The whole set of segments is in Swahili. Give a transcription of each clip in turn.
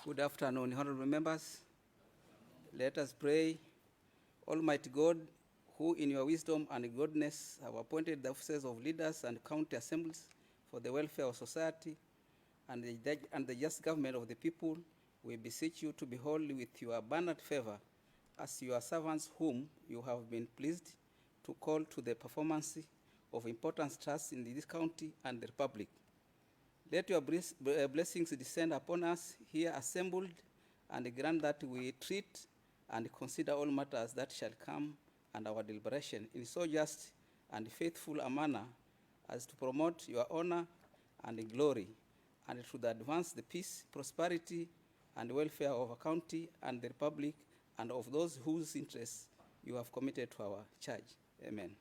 Good afternoon, honorable members. Let us pray. Almighty God, who in your wisdom and goodness have appointed the offices of leaders and county assemblies for the welfare of society and the just government of the people, we beseech you to behold with your abundant favor as your servants whom you have been pleased to call to the performance of important tasks in this county and the republic. Let your blessings descend upon us here assembled, and grant that we treat and consider all matters that shall come under our deliberation in so just and faithful a manner as to promote your honor and glory, and to advance the peace, prosperity, and welfare of our county and the republic, and of those whose interests you have committed to our charge. Amen.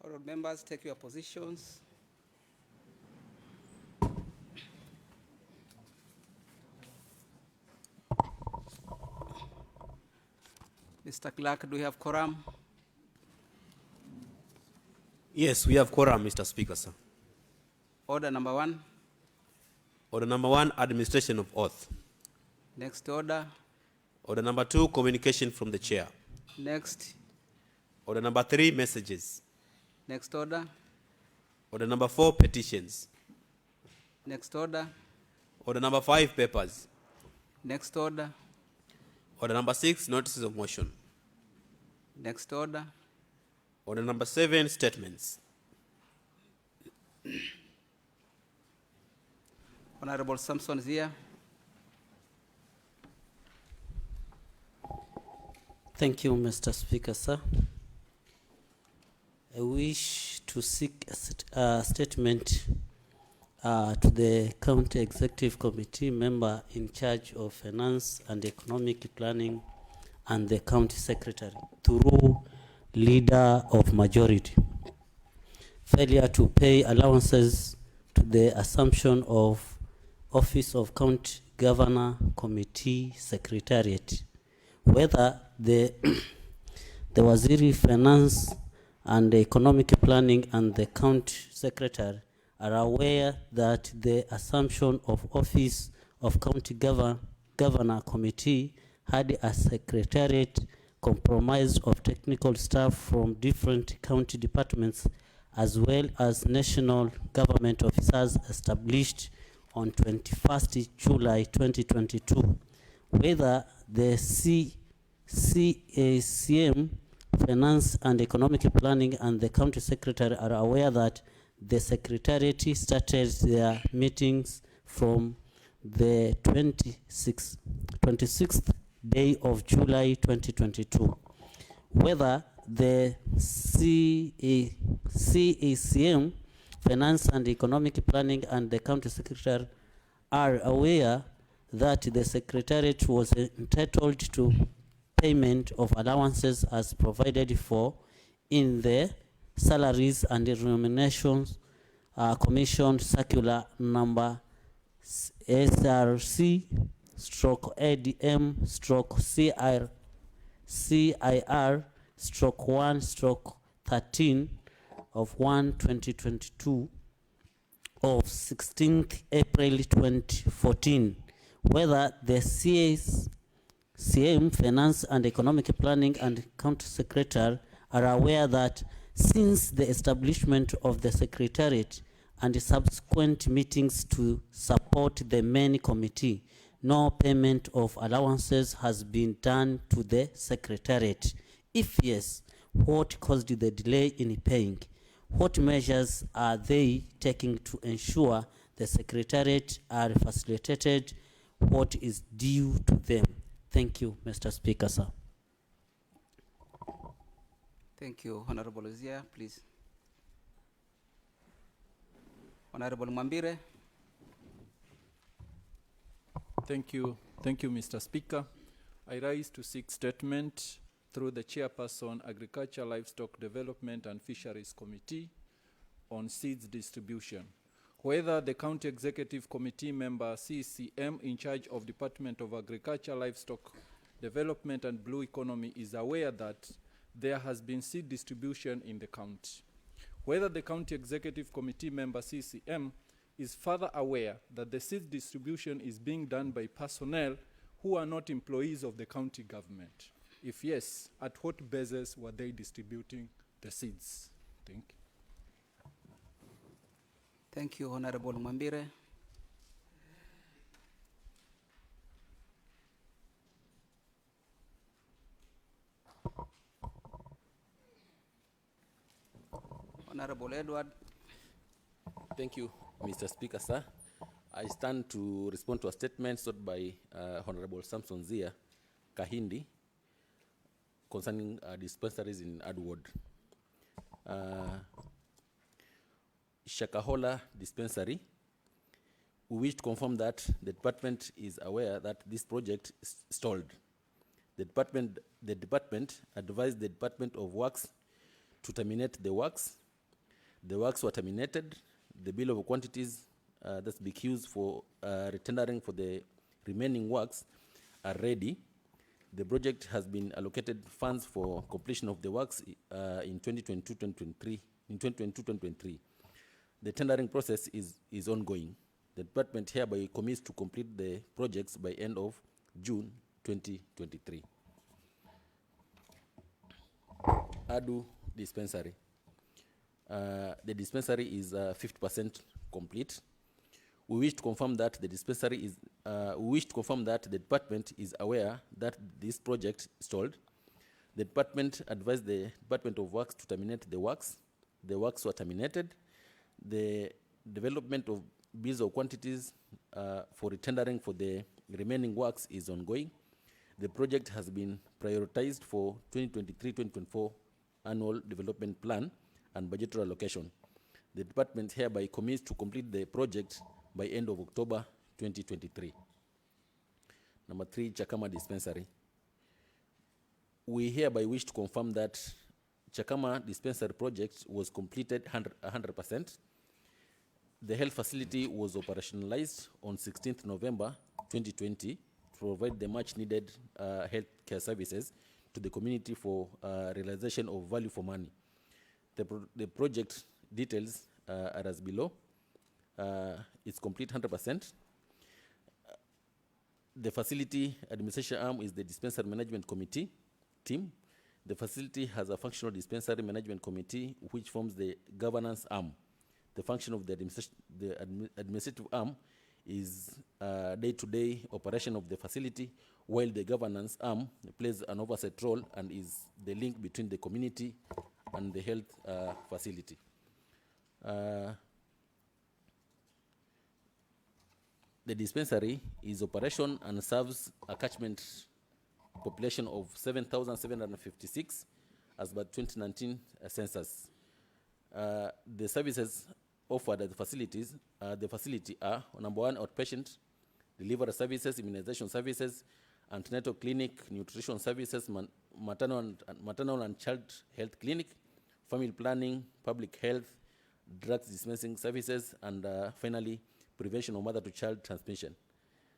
All members, take your positions. Mr. Clerk, do we have quorum? Yes, we have quorum, Mr. Speaker, sir. Order number 1. Order number 1, administration of oath. Next order. Order number 2, communication from the chair. Next. Order number 3, messages. Next order. Order number 4, petitions. Next order. Order number 5, papers. Next order. Order number 6, notices of motion. Next order. Order number 7, statements. Honorable Samson is here. Thank you, Mr. Speaker, sir. I wish to seek a statement to the County Executive Committee member in charge of Finance and Economic Planning and the County Secretary through Leader of Majority. Failure to pay allowances to the assumption of Office of County Governor Committee Secretariat. Whether the Waziri Finance and Economic Planning and the County Secretary are aware that the assumption of Office of County Governor Committee had a secretariat comprised of technical staff from different county departments as well as national government officers established on 21st July 2022. Whether the CACM, Finance and Economic Planning and the County Secretary are aware that the Secretariat started their meetings from the 26th day of July 2022. Whether the CACM, Finance and Economic Planning and the County Secretary are aware that the Secretariat was entitled to payment of allowances as provided for in the Salaries and Remunerations Commission Circular number SRC/ADM/CIR/1/13 of 1/2022 of 16th April 2014. Whether the CACM, Finance and Economic Planning and County Secretary are aware that since the establishment of the Secretariat and subsequent meetings to support the main committee, no payment of allowances has been done to the Secretariat. If yes, what caused the delay in paying? What measures are they taking to ensure the Secretariat are facilitated what is due to them? Thank you, Mr. Speaker, sir. Thank you, Honorable Uzia, please. Honorable Mwambire. Thank you, Mr. Speaker. I rise to seek statement through the Chairperson, Agriculture, Livestock Development and Fisheries Committee on seeds distribution. whether the County Executive Committee member CCM in charge of Department of Agriculture, Livestock Development and Blue Economy is aware that there has been seed distribution in the county. Whether the County Executive Committee member CCM is further aware that the seed distribution is being done by personnel who are not employees of the county government. If yes, at what basis were they distributing the seeds? Thank you. Thank you, Honorable Mwambire. Honorable Edward. Thank you, Mr. Speaker, sir. I stand to respond to a statement sought by Honorable Samson Zia Kahindi concerning dispensaries in Adwood. Shakahola Dispensary. We wish to confirm that the department is aware that this project is stalled. The department advised the Department of Works to terminate the works. The works were terminated. The bill of quantities that's BQs for retendering for the remaining works are ready. The project has been allocated funds for completion of the works in 2022-2023. In 2022-2023, the tendering process is ongoing. The department hereby commits to complete the projects by end of June 2023. Adu Dispensary. The dispensary is 50% complete. We wish to confirm that the dispensary is. We wish to confirm that the department is aware that this project stalled. The department advised the Department of Works to terminate the works. The works were terminated. The development of bills of quantities for retendering for the remaining works is ongoing. The project has been prioritized for 2023-2024 annual development plan and budgetary allocation. The department hereby commits to complete the project by end of October 2023. Number 3, Chakama Dispensary. We hereby wish to confirm that Chakama Dispensary project was completed 100%. The health facility was operationalized on 16th November 2020 to provide the much needed health care services to the community for realization of value for money. The project details are as below. It's complete 100%. The facility administration arm is the Dispensary Management Committee team. The facility has a functional Dispensary Management Committee which forms the governance arm. The function of the administrative arm is day-to-day operation of the facility, while the governance arm plays an oversight role and is the link between the community and the health facility. The dispensary is operation and serves a catchment population of 7,756 as per 2019 census. The services offered at the facility are number 1, outpatient delivery services, immunization services, antenatal clinic, nutrition services, maternal and child health clinic, family planning, public health, drugs dispensing services, and finally, prevention of mother to child transmission.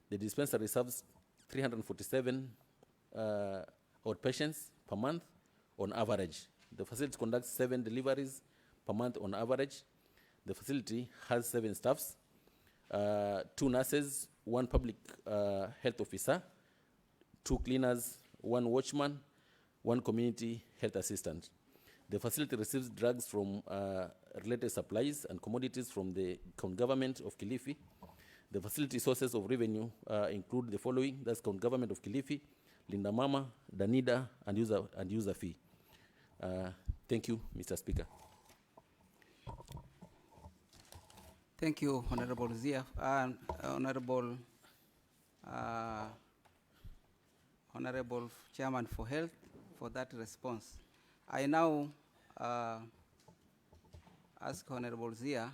The dispensary serves 347 outpatients per month on average. The facility conducts 7 deliveries per month on average. The facility has 7 staffs, 2 nurses, 1 public health officer, 2 cleaners, 1 watchman, 1 community health assistant. The facility receives drugs from related supplies and commodities from the county government of Kilifi. The facility sources of revenue include the following: that's county government of Kilifi, Linda Mama, Danida, and user fee. Thank you, Mr. Speaker. Thank you, Honorable Zia, Honorable Chairman for Health, for that response. I now ask Honorable Zia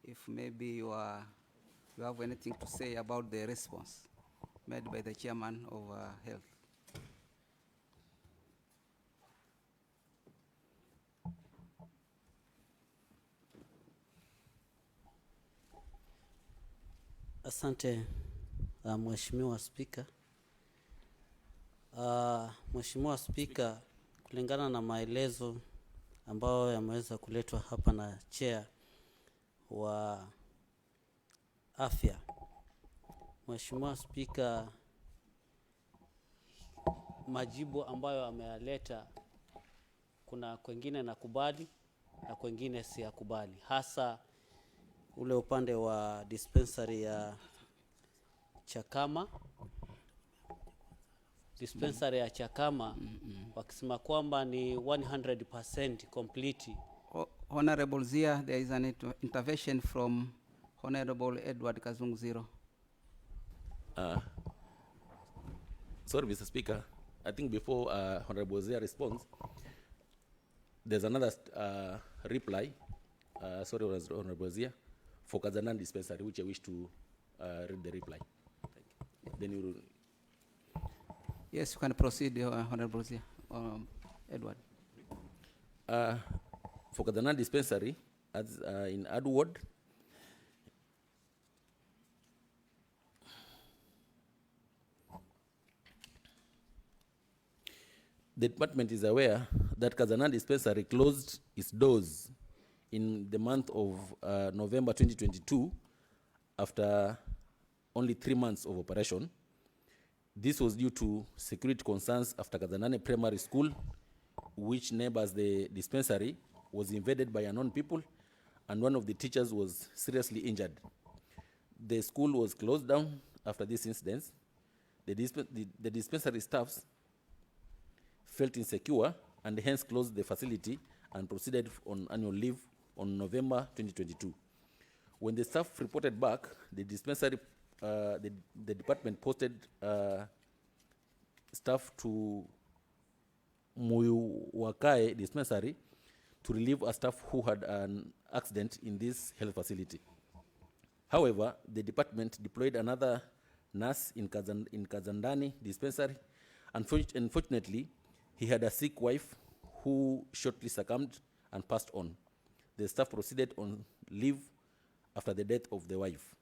if maybe you have anything to say about the response made by the Chairman of Health. Asante Mheshimiwa Spika. Mheshimiwa Spika, kulingana na maelezo ambayo yameweza kuletwa hapa na chair wa afya, Mheshimiwa Spika, majibu ambayo ameyaleta kuna kwengine nakubali na kwengine siyakubali, hasa ule upande wa dispensary ya Chakama. Dispensary ya Chakama wakisema kwamba ni 100% complete. Honorable Zia, there is an intervention from Honorable Edward Kazung Zero. Sorry, Mr. Speaker. I think before Honorable Zia responds, there's another reply. Sorry, Honorable Zia, for Kazanan dispensary, which I wish to read the reply. Thank you. Then you will. Yes, you can proceed, Honorable Zia. Edward. For Kazanan dispensary, as in Adward, the department is aware that Kazanan dispensary closed its doors in the month of November 2022 after only 3 months of operation. This was due to security concerns after Kazanane Primary School, which neighbors the dispensary, was invaded by unknown people, and one of the teachers was seriously injured. The school was closed down after this incident. The dispensary staffs felt insecure and hence closed the facility and proceeded on annual leave on November 2022. When the staff reported back, the dispensary, the department posted staff to Muyuwakae dispensary to relieve a staff who had an accident in this health facility. However, the department deployed another nurse in Kazandani dispensary. Unfortunately, he had a sick wife who shortly succumbed and passed on. The staff proceeded on leave after the death of the wife.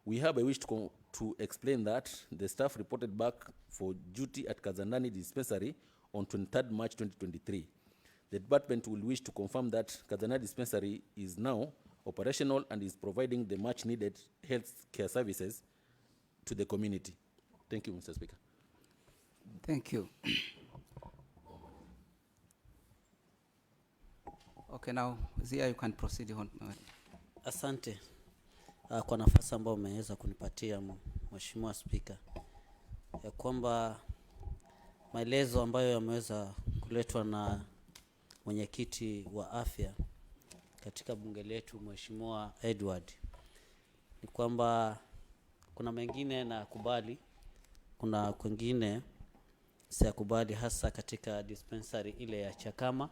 We hereby wish to explain that the staff reported back for duty at Kazandani dispensary on 23rd March 2023. The department will wish to confirm that Kazandani dispensary is now operational and is providing the much needed health care services to the community. Thank you, Mr. Speaker. Thank you. Okay, now Zia, you can proceed on. Asante kwa nafasi ambayo umeweza kunipatia Mheshimiwa Spika, ya kwamba maelezo ambayo yameweza kuletwa na mwenyekiti wa afya katika bunge letu Mheshimiwa Edward ni kwamba kuna mengine na kubali, kuna kwingine siyakubali, hasa katika dispensary ile ya Chakama.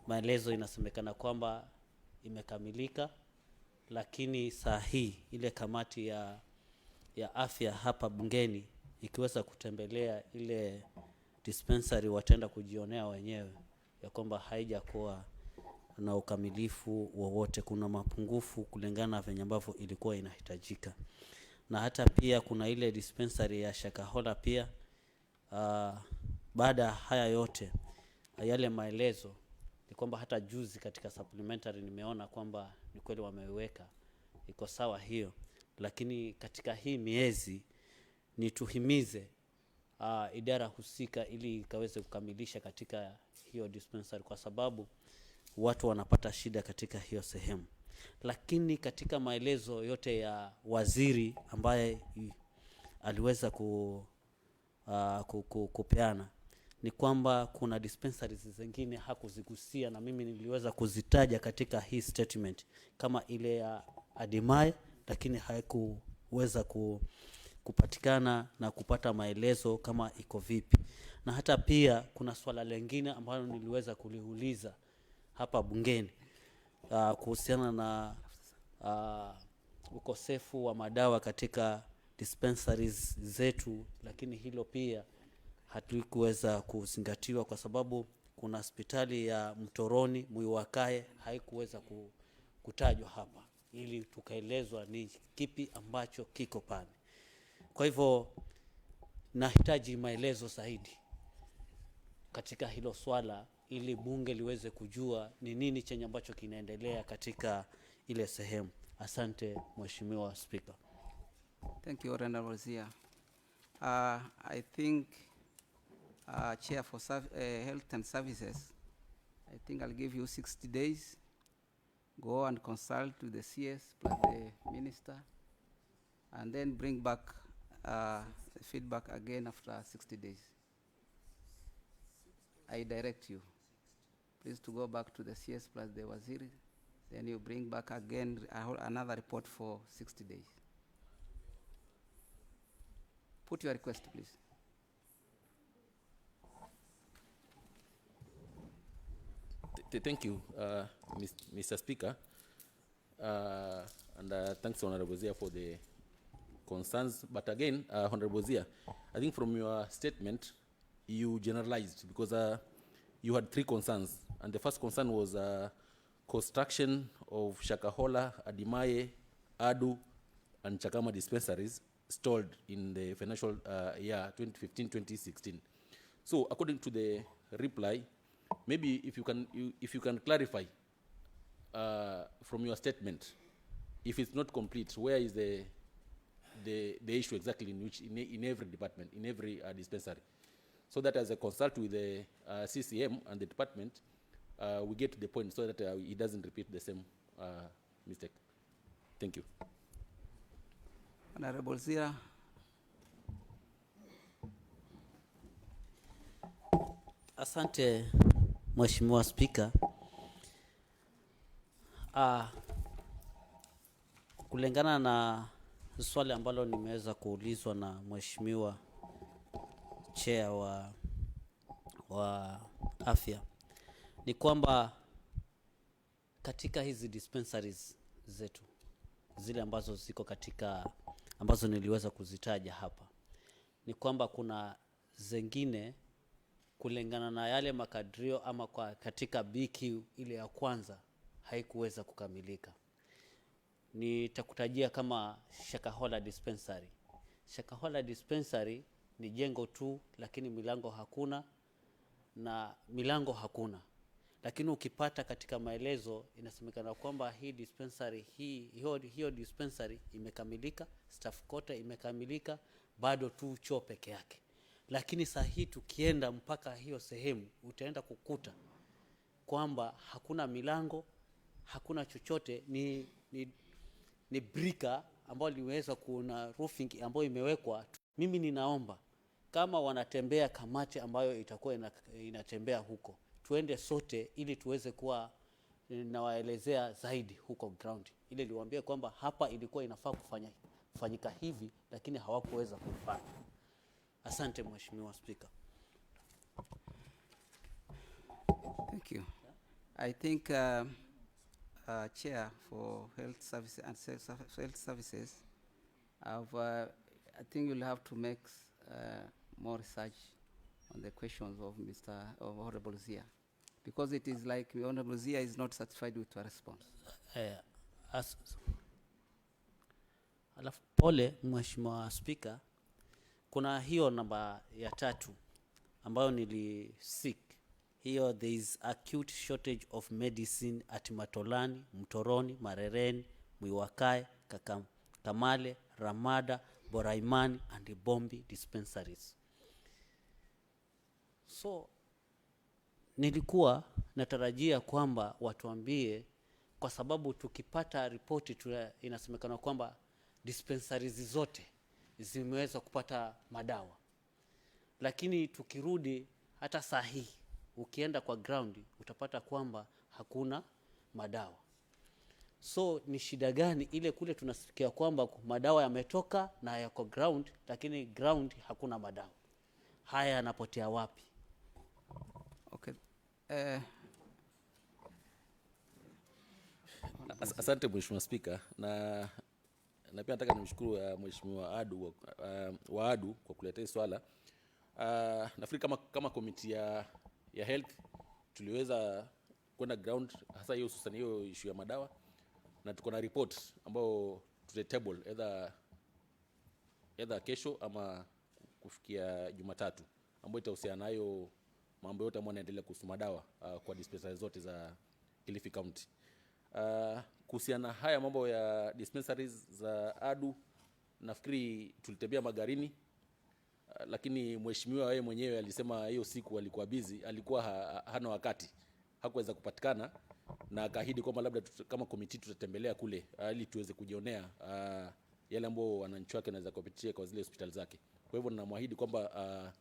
Maelezo inasemekana kwamba imekamilika, lakini saa hii ile kamati ya afya hapa bungeni ikiweza kutembelea ile dispensary, watenda kujionea wenyewe ya kwamba haijakuwa na ukamilifu wowote. Kuna mapungufu kulingana na venye ambavyo ilikuwa inahitajika. Na hata pia kuna ile dispensary ya Shakahola pia. Baada haya yote, yale maelezo ni kwamba hata juzi katika supplementary nimeona kwamba ni kweli wameweka iko sawa hiyo, lakini katika hii miezi ni tuhimize idara husika ili ikaweze kukamilisha katika hiyo dispensary, kwa sababu watu wanapata shida katika hiyo sehemu. Lakini katika maelezo yote ya waziri ambaye aliweza kupeana ni kwamba kuna dispensaries zingine hakuzigusia, na mimi niliweza kuzitaja katika hii statement kama ile ya Adimai, lakini haikuweza kupatikana na kupata maelezo kama iko vipi. Na hata pia kuna swala lingine ambalo niliweza kuliuliza hapa bungeni kuhusiana na ukosefu wa madawa katika dispensaries zetu, lakini hilo pia hatukuweza kuzingatiwa kwa sababu kuna hospitali ya Mtoroni Muyuwakae haikuweza kutajwa hapa. ili tukaelezwa ni kipi ambacho kiko pale. Kwa hivyo nahitaji maelezo zaidi katika hilo swala ili bunge liweze kujua ni nini chenye ambacho kinaendelea katika ile sehemu. Asante Mheshimiwa Speaker. Thank you, Honorable Zia. I think, Chair for Health and Services, I think I'll give you 60 days. Go and consult with the CS plus the minister, and then bring back feedback again after 60 days. I direct you, please, to go back to the CS plus the Waziri, then you bring back again another report for 60 days. Put your request, please. Thank you, Mr. Speaker, and thanks, Honorable Zia, for the concerns. But again, Honorable Zia, I think from your statement, you generalized because you had 3 concerns, and the first concern was construction of Shakahola, Adimaye, Adu, and Chakama dispensaries stalled in the financial year 2015-2016. So, according to the reply, maybe if you can clarify from your statement, if it's not complete, where is the issue exactly in every department, in every dispensary, so that as a consult with the CCM and the department, we get to the point so that it doesn't repeat the same mistake. Thank you. Honorable Zia. Asante Mheshimiwa Speaker. Kulingana na swali ambalo nimeweza kuulizwa na Mheshimiwa Chair wa afya, ni kwamba katika hizi dispensaries zetu zile ambazo ziko katika ambazo niliweza kuzitaja hapa, ni kwamba kuna zingine kulingana na yale makadrio ama kwa katika BQ ile ya kwanza haikuweza kukamilika. Nitakutajia kama Shakahola dispensary. Shakahola dispensary ni jengo tu, lakini milango hakuna. Lakini ukipata katika maelezo inasemekana kwamba hii dispensary hiyo dispensary imekamilika, staff quarter imekamilika, bado tu choo peke yake. Lakini sahi tukienda mpaka hiyo sehemu utaenda kukuta kwamba hakuna milango, hakuna chochote, ni brika ambayo liweza kuna roofing ambayo imewekwa. Mimi ninaomba kama wanatembea kamati ambayo itakuwa inatembea huko, tuende sote ili tuweze kuwa nawaelezea zaidi huko ground, ili niwaambie kwamba hapa ilikuwa inafaa kufanyika hivi, lakini hawakuweza kufanya. Asante Mheshimiwa Speaker. Thank you. I think Chair for Health Services and Health Services, I think you'll have to make more research on the questions of Honorable Zia, because it is like Honorable Zia is not satisfied with your response. Alafu pole Mheshimiwa Speaker, kuna hiyo namba ya 3 ambayo nilisik. Hiyo, there is acute shortage of medicine at Matolani, Mtoroni, Marereni, Mwiwakae, Kamale, Ramada, Boraimani and Bombi dispensaries. So nilikuwa natarajia kwamba watuambie, kwa sababu tukipata ripoti inasemekana kwamba dispensaries zote zimeweza kupata madawa, lakini tukirudi hata sahihi ukienda kwa ground utapata kwamba hakuna madawa. So ni shida gani ile kule tunasikia kwamba madawa yametoka na yako ground, lakini ground hakuna madawa? Haya yanapotea wapi? Okay. Asante Mheshimiwa Speaker, na pia nataka nimshukuru Mheshimiwa Adu wa Adu kwa kuleta swala. Nafikiri kama komiti ya health tuliweza kwenda ground, hasa hiyo hususan hiyo issue ya madawa, na tuko na report ambao tutatable either kesho ama kufikia Jumatatu, ambayo itahusiana nayo mambo yote ambayo yanaendelea kuhusu madawa kwa dispensary zote za Kilifi County. Kuhusiana haya mambo ya dispensaries za ADU, nafikiri tulitembea magarini, lakini mheshimiwa yeye mwenyewe alisema hiyo siku alikuwa busy, alikuwa hana wakati, hakuweza kupatikana, na akaahidi kwamba labda kama committee tutatembelea kule ili tuweze kujionea yale ambao wananchi wake wanaweza kupitia kwa zile hospitali zake. Kwa hivyo ninamwahidi kwamba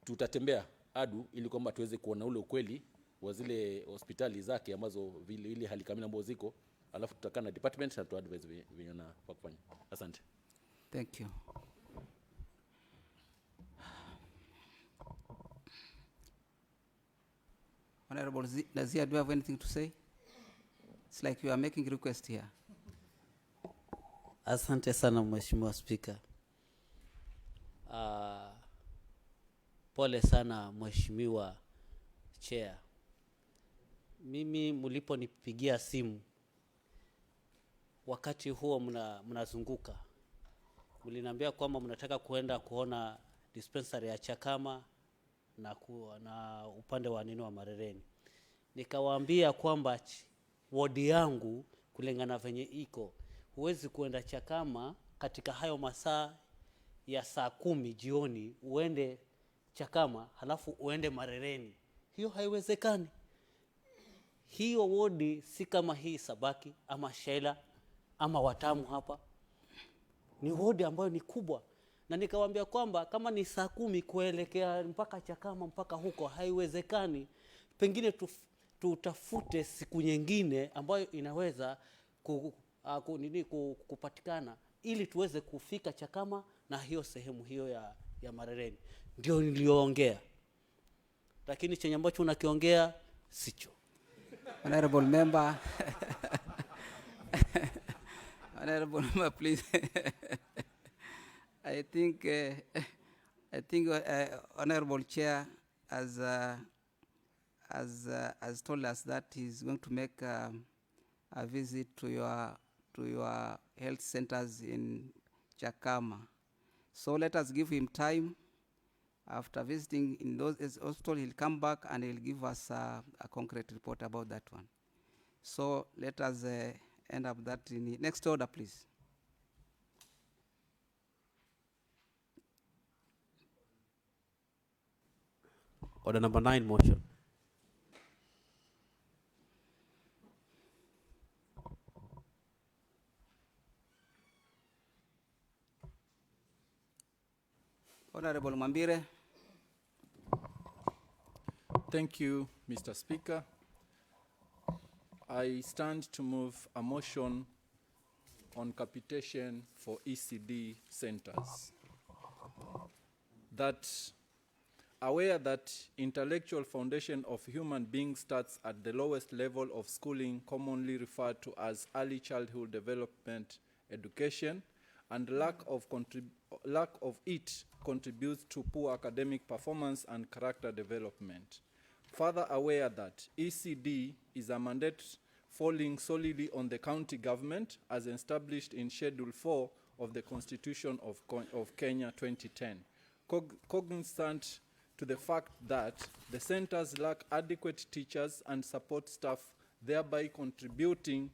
tutatembea ADU ili kwamba tuweze kuona ule ukweli wa zile hospitali zake ambazo vile hali kamili ambazo ziko, alafu tutakaa na department na tuadvise venye na kufanya. Asante. Thank you. Honorable Nazia, do you have anything to say? It's like you are making request here. Asante sana Mheshimiwa Speaker. Pole sana Mheshimiwa Chair. Mimi mliponipigia simu wakati huo mnazunguka, mliniambia kwamba mnataka kuenda kuona dispensary ya Chakama na upande wa wa Marereni. Nikawaambia kwamba wodi yangu kulingana venye iko, huwezi kuenda Chakama katika hayo masaa ya saa 10 jioni uende Chakama halafu uende Marereni. Hiyo haiwezekani. Hiyo wodi si kama hii Sabaki ama Shela ama Watamu hapa. Ni wodi ambayo ni kubwa. Na nikawaambia kwamba kama ni saa 10 kuelekea mpaka Chakama mpaka huko haiwezekani. Pengine tutafute siku nyingine ambayo inaweza kupatikana ili tuweze kufika Chakama na hiyo sehemu hiyo ya Marereni. Ndio niliyoongea. Lakini chenye ambacho unakiongea sicho. Honorable member. Honorable member, please. I think Honorable Chair has told us that he's going to make a visit to your health centers in Chakama. So let us give him time. After visiting in those hospitals, he'll come back and he'll give us a concrete report about that one. So let us end up that in the next order, please. Order number 9, motion. Honorable Mwambire. Thank you, Mr. Speaker. I stand to move a motion on capitation for ECD centers. That aware that intellectual foundation of human beings starts at the lowest level of schooling, commonly referred to as early childhood development education, and lack of it contributes to poor academic performance and character development. Further aware that ECD is a mandate falling solely on the county government as established in Schedule 4 of the Constitution of Kenya 2010. Cognizant to the fact that the centers lack adequate teachers and support staff, thereby contributing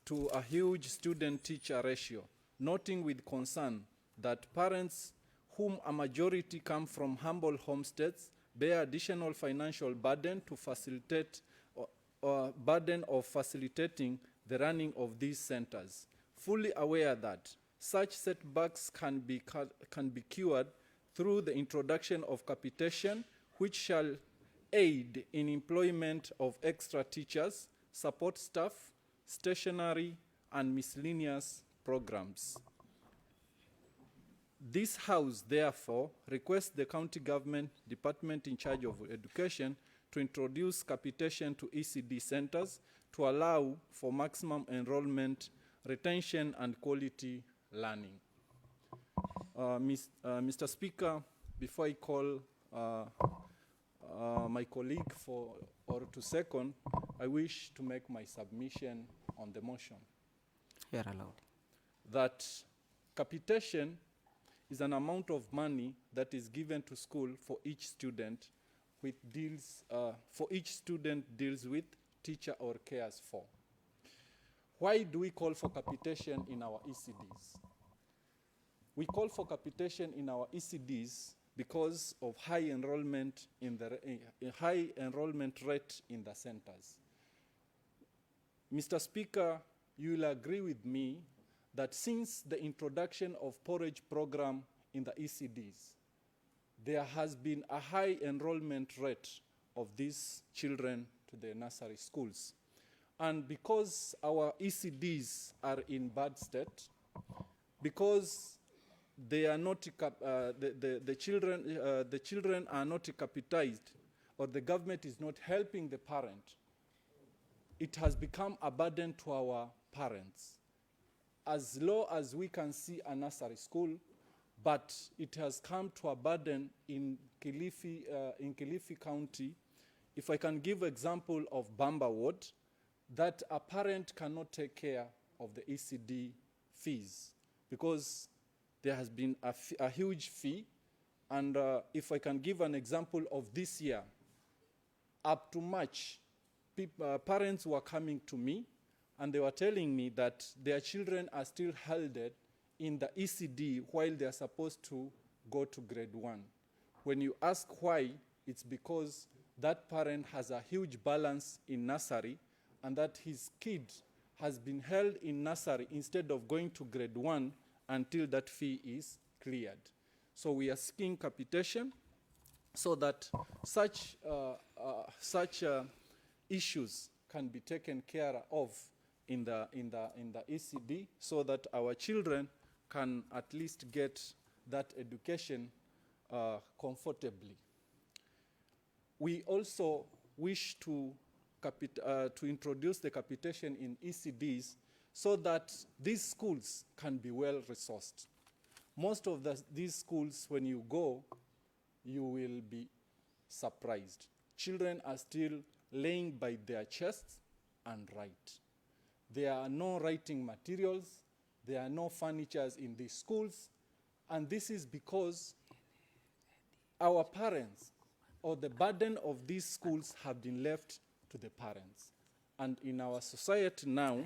to a huge student-teacher ratio, noting with concern that parents whom a majority come from humble homesteads bear additional financial burden to facilitate burden of facilitating the running of these centers. Fully aware that such setbacks can be cured through the introduction of capitation, which shall aid in employment of extra teachers, support staff, stationery, and miscellaneous programs. This House, therefore, requests the county government department in charge of education to introduce capitation to ECD centers to allow for maximum enrollment, retention, and quality learning. Mr. Speaker, before I call my colleague to second, I wish to make my submission on the motion. You are allowed. That capitation is an amount of money that is given to school for each student deals with teacher or cares for. Why do we call for capitation in our ECDs? We call for capitation in our ECDs because of high enrollment high enrollment rate in the centers. Mr. Speaker, you will agree with me that since the introduction of porridge program in the ECDs, there has been a high enrollment rate of these children to the nursery schools. And because our ECDs are in bad state, because they are not the children are not capitalized, or the government is not helping the parent, it has become a burden to our parents. As low as we can see a nursery school, but it has come to a burden in Kilifi County. If I can give example of Bamba Ward, that a parent cannot take care of the ECD fees because there has been a huge fee. And if I can give an example of this year, up to March, parents were coming to me and they were telling me that their children are still held in the ECD while they are supposed to go to grade 1. When you ask why, it's because that parent has a huge balance in nursery and that his kid has been held in nursery instead of going to grade 1 until that fee is cleared. So we are seeking capitation so that such issues can be taken care of in the ECD so that our children can at least get that education comfortably. We also wish to introduce the capitation in ECDs so that these schools can be well resourced. Most of these schools, when you go, you will be surprised. Children are still laying by their chests and write. There are no writing materials, there are no furnitures in these schools, and this is because our parents or the burden of these schools have been left to the parents. And in our society now,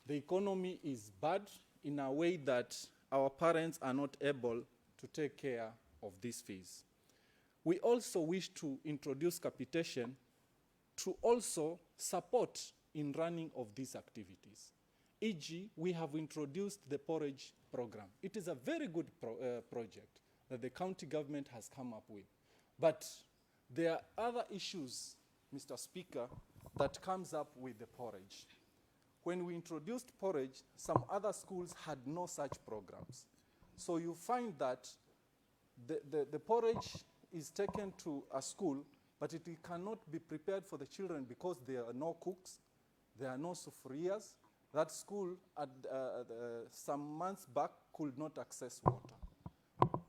the economy is bad in a way that our parents are not able to take care of these fees. We also wish to introduce capitation to also support in running of these activities. E.g., we have introduced the porridge program. It is a very good project that the county government has come up with. But there are other issues, Mr. Speaker, that comes up with the porridge. When we introduced porridge, some other schools had no such programs. So you find that the porridge is taken to a school, but it cannot be prepared for the children because there are no cooks, there are no sufurias. That school, some months back, could not access water.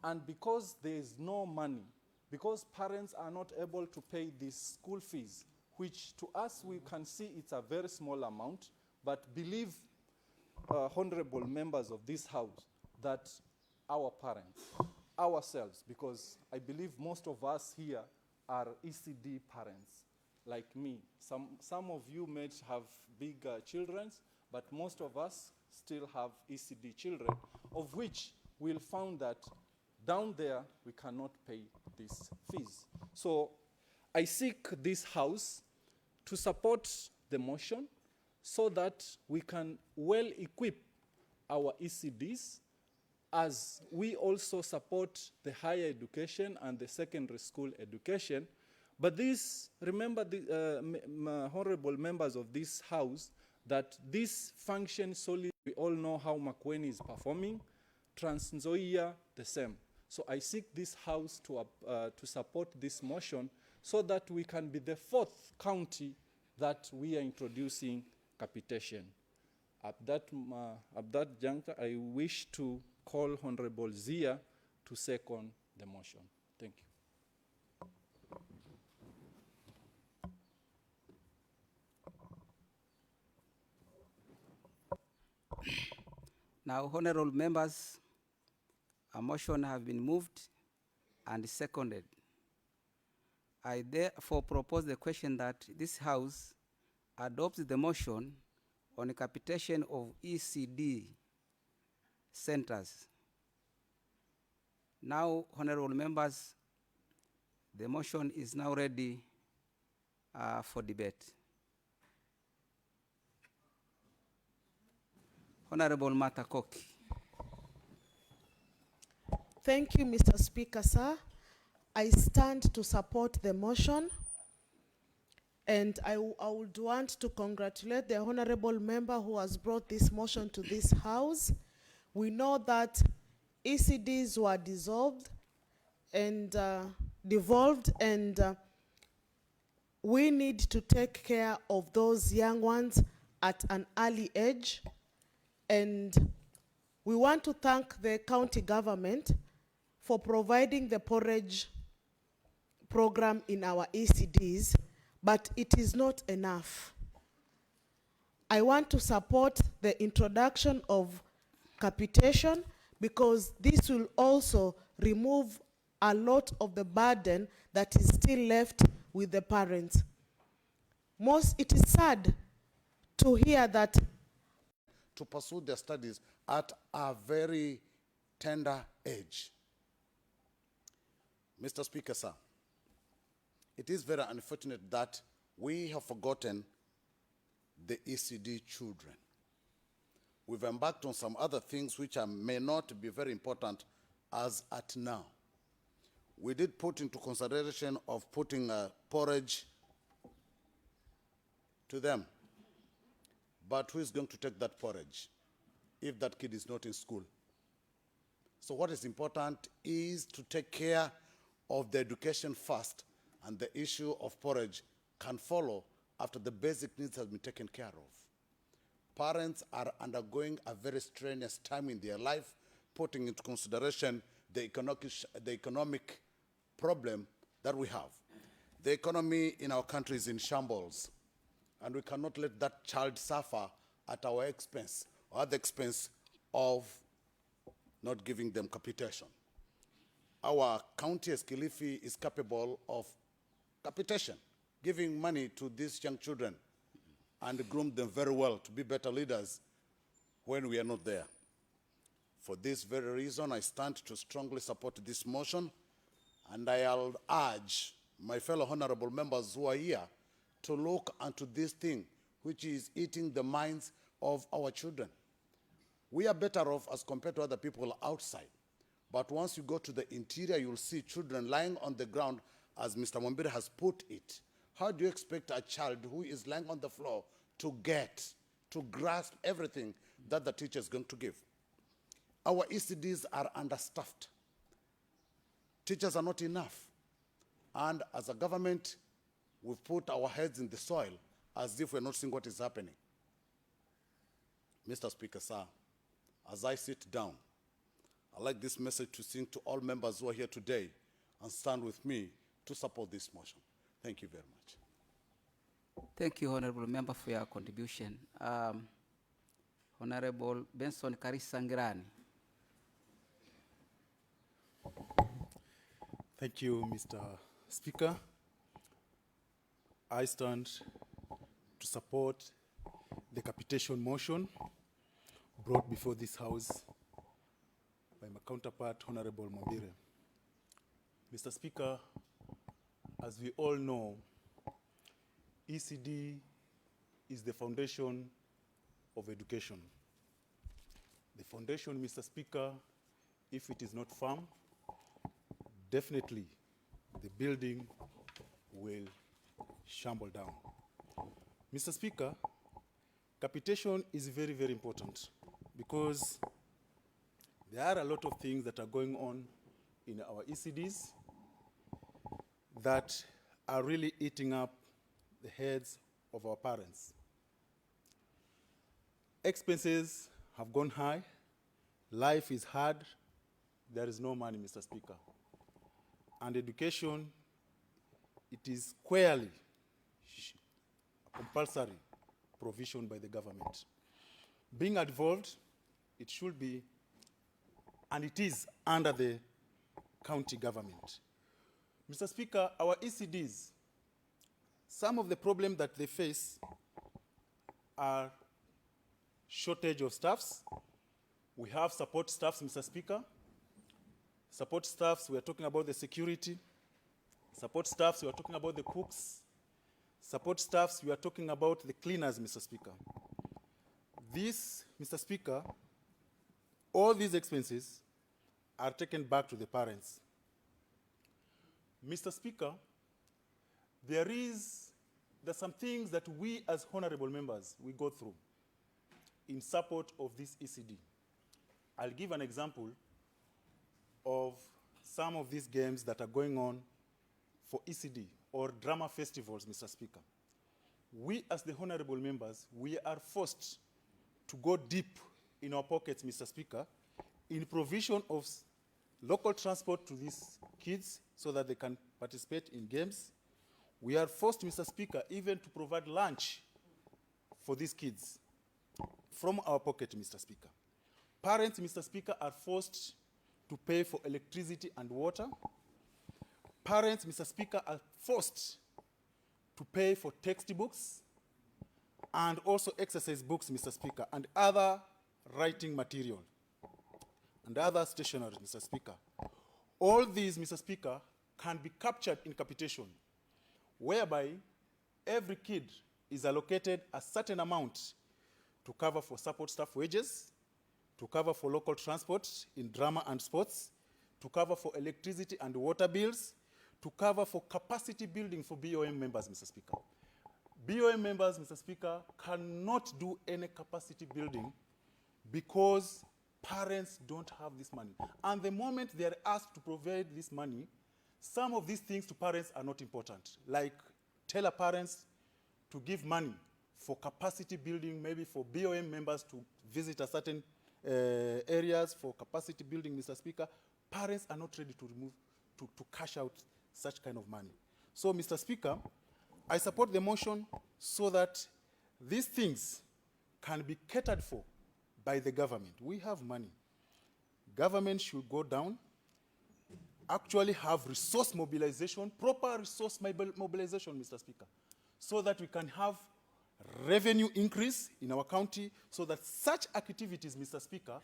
And because there is no money, because parents are not able to pay these school fees, which to us we can see it's a very small amount, but believe, honorable members of this house, that our parents, ourselves, because I believe most of us here are ECD parents, like me. Some of you may have big children, but most of us still have ECD children, of which we'll find that down there we cannot pay these fees. So I seek this house to support the motion so that we can well equip our ECDs as we also support the higher education and the secondary school education. But this, remember, honorable members of this house, that this function solely, we all know how Makueni is performing, Trans Nzoia the same. So I seek this house to support this motion so that we can be the 4th county that we are introducing capitation. At that juncture, I wish to call Honorable Zia to second the motion. Thank you. Now, honorable members, a motion has been moved and seconded. I therefore propose the question that this House adopts the motion on the capitation of ECD centers. Now, honorable members, the motion is now ready for debate. Honorable Martha Koki. Thank you, Mr. Speaker, sir. I stand to support the motion, and I would want to congratulate the honorable member who has brought this motion to this House. We know that ECDs were dissolved and devolved, and we need to take care of those young ones at an early age. And we want to thank the county government for providing the porridge program in our ECDs, but it is not enough. I want to support the introduction of capitation because this will also remove a lot of the burden that is still left with the parents. It is sad to hear that to pursue their studies at a very tender age. Mr. Speaker, sir, it is very unfortunate that we have forgotten the ECD children. We've embarked on some other things which may not be very important as at now. We did put into consideration of putting a porridge to them. But who is going to take that porridge if that kid is not in school? So what is important is to take care of the education first, and the issue of porridge can follow after the basic needs have been taken care of. Parents are undergoing a very strenuous time in their life, putting into consideration the economic problem that we have. The economy in our country is in shambles, and we cannot let that child suffer at our expense or at the expense of not giving them capitation. Our county as Kilifi is capable of capitation, giving money to these young children and groom them very well to be better leaders when we are not there. For this very reason, I stand to strongly support this motion, and I'll urge my fellow honorable members who are here to look into this thing which is eating the minds of our children. We are better off as compared to other people outside. But once you go to the interior, you'll see children lying on the ground, as Mr. Mwambire has put it. How do you expect a child who is lying on the floor to grasp everything that the teacher is going to give? Our ECDs are understaffed. Teachers are not enough. And as a government, we've put our heads in the soil as if we're not seeing what is happening. Mr. Speaker, sir, as I sit down, I'd like this message to sing to all members who are here today and stand with me to support this motion. Thank you very much. Thank you, honorable member, for your contribution. Honorable Benson Karisangirani. Thank you, Mr. Speaker. I stand to support the capitation motion brought before this House by my counterpart, Honorable Mwambire. Mr. Speaker, as we all know, ECD is the foundation of education. The foundation, Mr. Speaker, if it is not firm, definitely the building will shamble down. Mr. Speaker, capitation is very, very important because there are a lot of things that are going on in our ECDs that are really eating up the heads of our parents. Expenses have gone high. Life is hard. There is no money, Mr. Speaker. And education, it is squarely a compulsory provision by the government. Being involved, it should be, and it is under the county government. Mr. Speaker, our ECDs, some of the problems that they face are shortage of staffs. We have support staffs, Mr. Speaker. Support staffs, we are talking about the security. Support staffs, we are talking about the cooks. Support staffs, we are talking about the cleaners, Mr. Speaker. This, Mr. Speaker, all these expenses are taken back to the parents. Mr. Speaker, there's some things that we as honorable members, we go through in support of this ECD. I'll give an example of some of these games that are going on for ECD or drama festivals, Mr. Speaker. We as the honorable members, we are forced to go deep in our pockets, Mr. Speaker, in provision of local transport to these kids so that they can participate in games. We are forced, Mr. Speaker, even to provide lunch for these kids from our pocket, Mr. Speaker. Parents, Mr. Speaker, are forced to pay for electricity and water. Parents, Mr. Speaker, are forced to pay for textbooks and also exercise books, Mr. Speaker, and other writing material and other stationery, Mr. Speaker. All these, Mr. Speaker, can be captured in capitation, whereby every kid is allocated a certain amount to cover for support staff wages, to cover for local transport in drama and sports, to cover for electricity and water bills, to cover for capacity building for BOM members, Mr. Speaker. BOM members, Mr. Speaker, cannot do any capacity building because parents don't have this money. And the moment they are asked to provide this money, some of these things to parents are not important, like tell parents to give money for capacity building, maybe for BOM members to visit a certain areas for capacity building, Mr. Speaker. Parents are not ready to cash out such kind of money. So, Mr. Speaker, I support the motion so that these things can be catered for by the government. We have money. Government should go down, actually have resource mobilization, proper resource mobilization, Mr. Speaker, so that we can have revenue increase in our county, so that such activities, Mr. Speaker,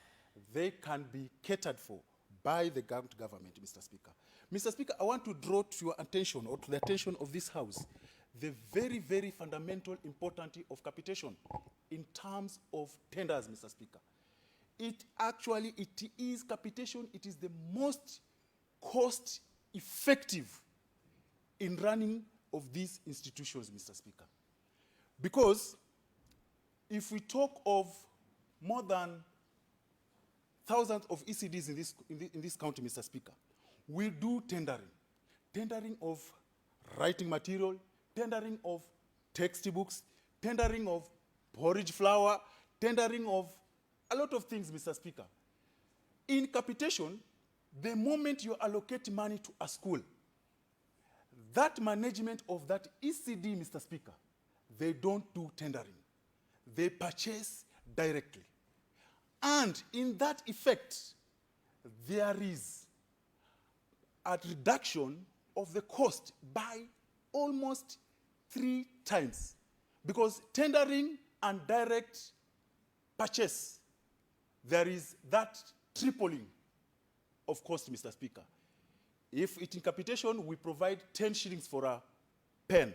they can be catered for by the government, Mr. Speaker. Mr. Speaker, I want to draw to your attention, or to the attention of this House, the very, very fundamental importance of capitation in terms of tenders, Mr. Speaker. It is capitation, it is the most cost-effective in running of these institutions, Mr. Speaker. Because if we talk of more than thousands of ECDs in this county, Mr. Speaker, we do tendering of writing material, tendering of textbooks, tendering of porridge flour, tendering of a lot of things, Mr. Speaker. In capitation, the moment you allocate money to a school, that management of that ECD, Mr. Speaker, they don't do tendering. They purchase directly. And in that effect, there is a reduction of the cost by almost 3 times. Because tendering and direct purchase, there is that tripling of cost, Mr. Speaker. If it's in capitation, we provide 10 shillings for a pen.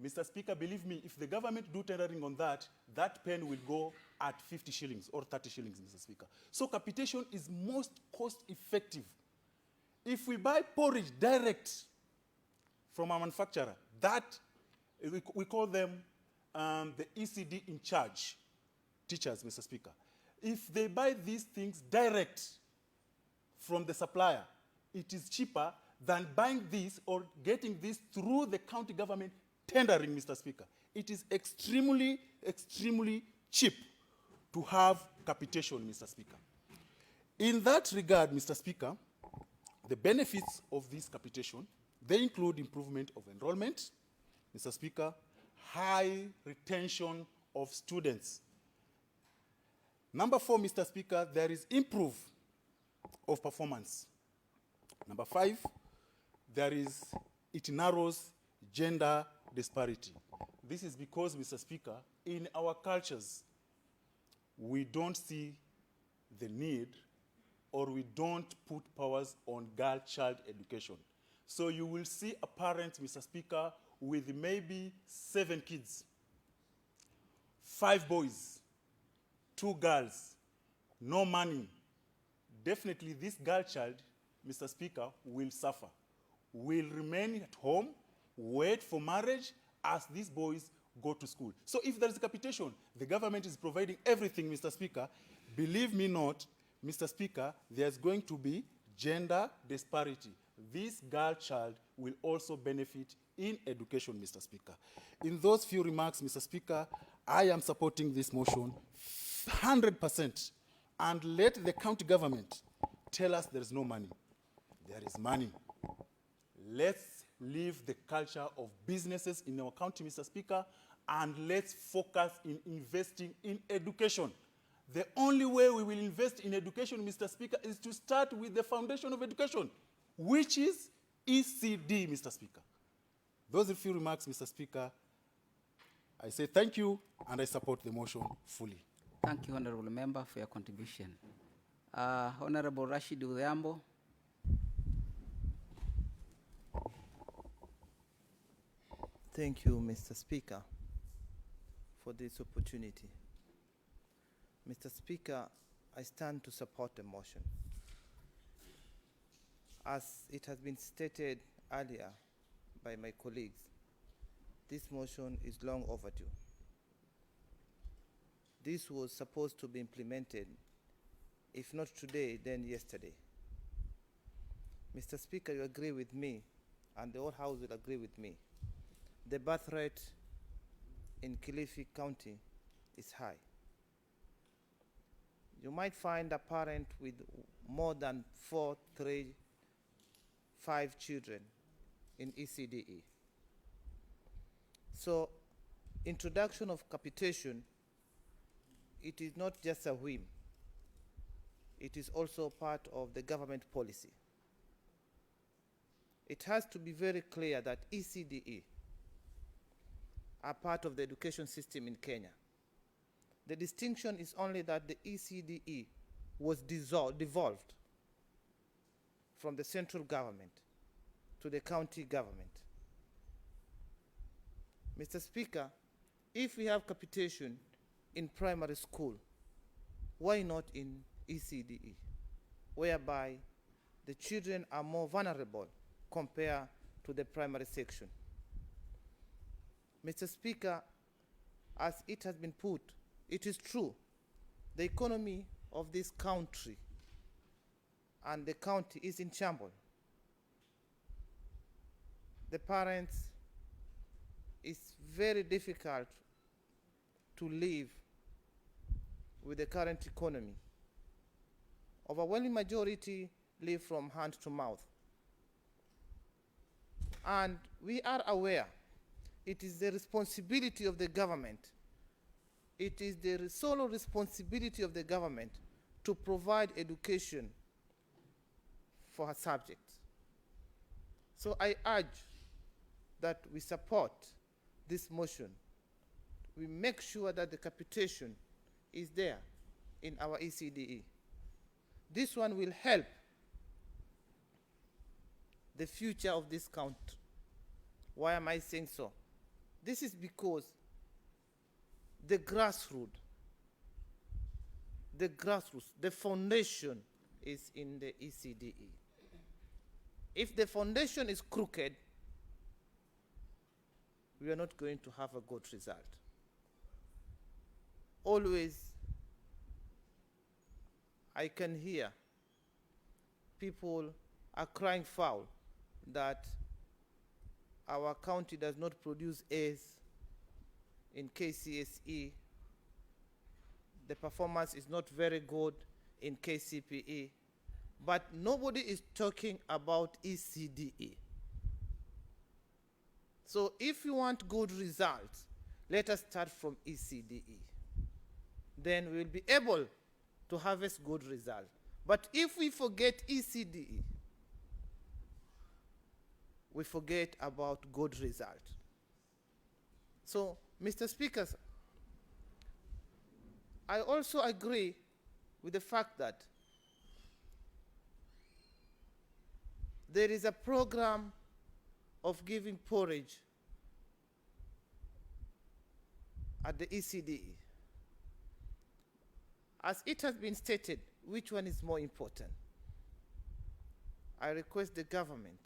Mr. Speaker, believe me, if the government do tendering on that, that pen will go at 50 shillings or 30 shillings, Mr. Speaker. So capitation is most cost-effective. If we buy porridge direct from a manufacturer, that, we call them the ECD in charge teachers, Mr. Speaker. If they buy these things direct from the supplier, it is cheaper than buying this or getting this through the county government tendering, Mr. Speaker. It is extremely, extremely cheap to have capitation, Mr. Speaker. In that regard, Mr. Speaker, the benefits of this capitation, they include improvement of enrollment, Mr. Speaker, high retention of students, Number 4, Mr. Speaker, there is improve of performance. Number 5, it narrows gender disparity. This is because, Mr. Speaker, in our cultures, we don't see the need or we don't put powers on girl-child education. So you will see a parent, Mr. Speaker, with maybe 7 kids, 5 boys, 2 girls, no money. Definitely this girl child, Mr. Speaker, will suffer, will remain at home, wait for marriage as these boys go to school. So if there is capitation, the government is providing everything, Mr. Speaker. Believe me not, Mr. Speaker, there's going to be gender disparity. This girl child will also benefit in education, Mr. Speaker. In those few remarks, Mr. Speaker, I am supporting this motion 100%. And let the county government tell us there is no money. There is money. Let's leave the culture of businesses in our county, Mr. Speaker, and let's focus in investing in education. The only way we will invest in education, Mr. Speaker, is to start with the foundation of education, which is ECD, Mr. Speaker. Those are a few remarks, Mr. Speaker. I say thank you, and I support the motion fully. Thank you, Honorable Member, for your contribution. Honorable Rashid Udhiambo. Thank you, Mr. Speaker, for this opportunity. Mr. Speaker, I stand to support the motion. As it has been stated earlier by my colleagues, this motion is long overdue. This was supposed to be implemented, if not today, then yesterday. Mr. Speaker, you agree with me, and the whole House will agree with me. The birth rate in Kilifi County is high. You might find a parent with more than 4, 3, 5 children in ECDE. So, introduction of capitation, it is not just a whim. It is also part of the government policy. It has to be very clear that ECDE are part of the education system in Kenya. The distinction is only that the ECDE was devolved from the central government to the county government. Mr. Speaker, if we have capitation in primary school, why not in ECDE, whereby the children are more vulnerable compared to the primary section? Mr. Speaker, as it has been put, it is true, the economy of this country and the county is in shambles. The parents, it's very difficult to live with the current economy. Overwhelming majority live from hand to mouth. And we are aware it is the responsibility of the government. It is the sole responsibility of the government to provide education for her subjects. So I urge that we support this motion. We make sure that the capitation is there in our ECDE. This one will help the future of this country. Why am I saying so? This is because the grassroots, the foundation is in the ECDE. If the foundation is crooked, we are not going to have a good result. Always, I can hear people are crying foul that our county does not produce A's in KCSE. The performance is not very good in KCPE. But nobody is talking about ECDE. So if you want good results, let us start from ECDE. Then we will be able to harvest good results. But if we forget ECDE, we forget about good results. So, Mr. Speaker, I also agree with the fact that there is a program of giving porridge at the ECDE. As it has been stated, which one is more important? I request the government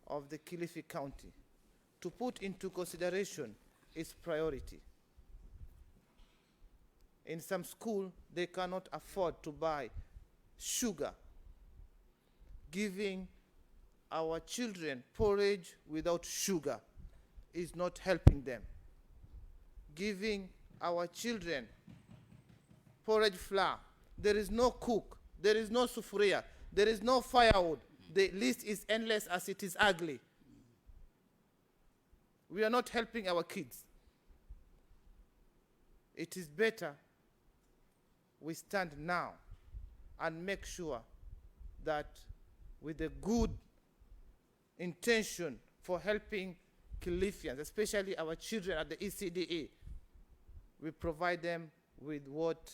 of the Kilifi County to put into consideration its priority. In some schools, they cannot afford to buy sugar. Giving our children porridge without sugar is not helping them. Giving our children porridge flour, there is no cook, there is no sufuria, there is no firewood. The list is endless as it is ugly. We are not helping our kids. It is better we stand now and make sure that with a good intention for helping Kilifians, especially our children at the ECDE, we provide them with what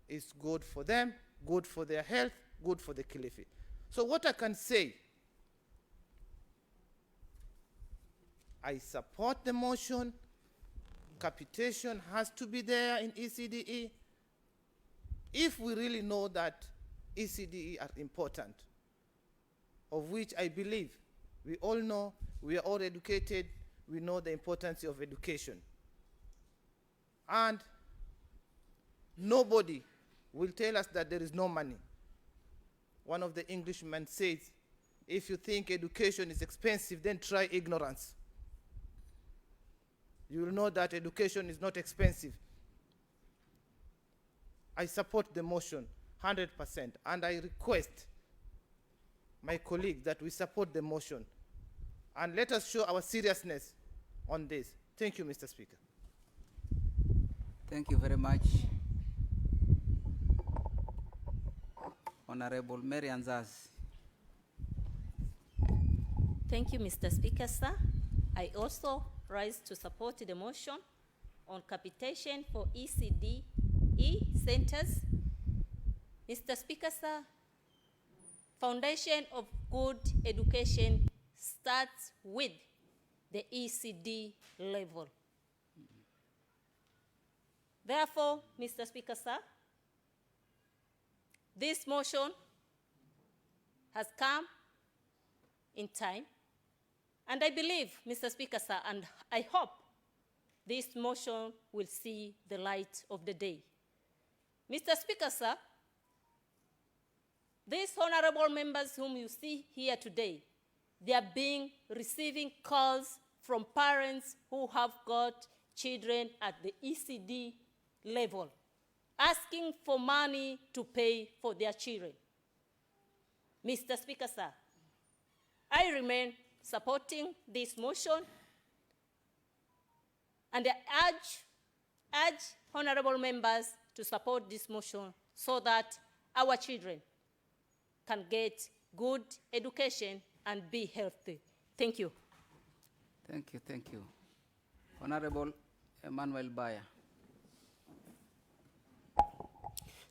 is good for them, good for their health, good for the Kilifi. So what I can say, I support the motion. Capitation has to be there in ECDE. If we really know that ECDE are important, of which I believe we all know, we are all educated, we know the importance of education. And nobody will tell us that there is no money. One of the Englishmen says, if you think education is expensive, then try ignorance. You will know that education is not expensive. I support the motion 100%, and I request my colleagues that we support the motion. And let us show our seriousness on this. Thank you, Mr. Speaker. Thank you very much. Honorable Mary Anzaz. Thank you, Mr. Speaker, sir. I also rise to support the motion on capitation for ECDE centers. Mr. Speaker, sir, foundation of good education starts with the ECD level. Therefore, Mr. Speaker, sir, this motion has come in time, and I believe, Mr. Speaker, sir, and I hope this motion will see the light of the day. Mr. Speaker, sir, these honorable members whom you see here today, they are receiving calls from parents who have got children at the ECD level, asking for money to pay for their children. Mr. Speaker, sir, I remain supporting this motion, and I urge honorable members to support this motion so that our children can get good education and be healthy. Thank you. Thank you, thank you. Honorable Emmanuel Bayer.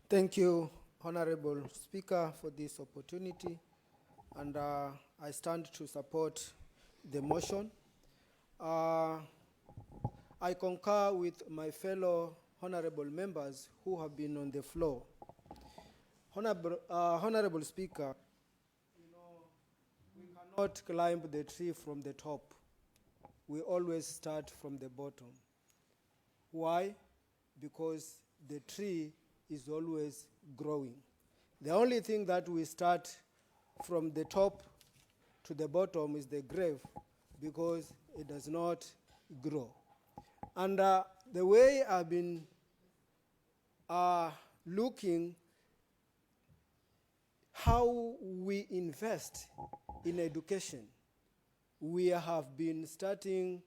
Thank you, Honorable Speaker, for this opportunity, and I stand to support the motion. I concur with my fellow honorable members who have been on the floor. Honorable Speaker, you know, we cannot climb the tree from the top. We always start from the bottom. Why? Because the tree is always growing. The only thing that we start from the top to the bottom is the grave, because it does not grow. And the way I've been looking how we invest in education, we have been starting,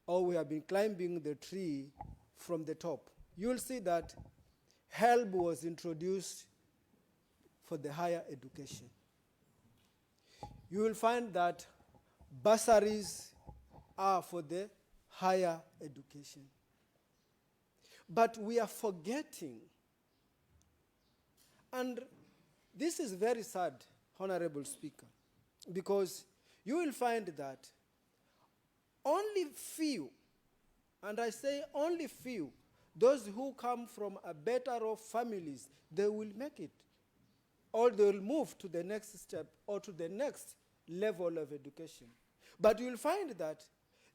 or we have been climbing the tree from the top. You'll see that help was introduced for the higher education. You will find that bursaries are for the higher education. But we are forgetting, and this is very sad, Honorable Speaker, because you will find that only few, and I say only few, those who come from a better off families, they will make it, or they will move to the next step or to the next level of education. But you will find that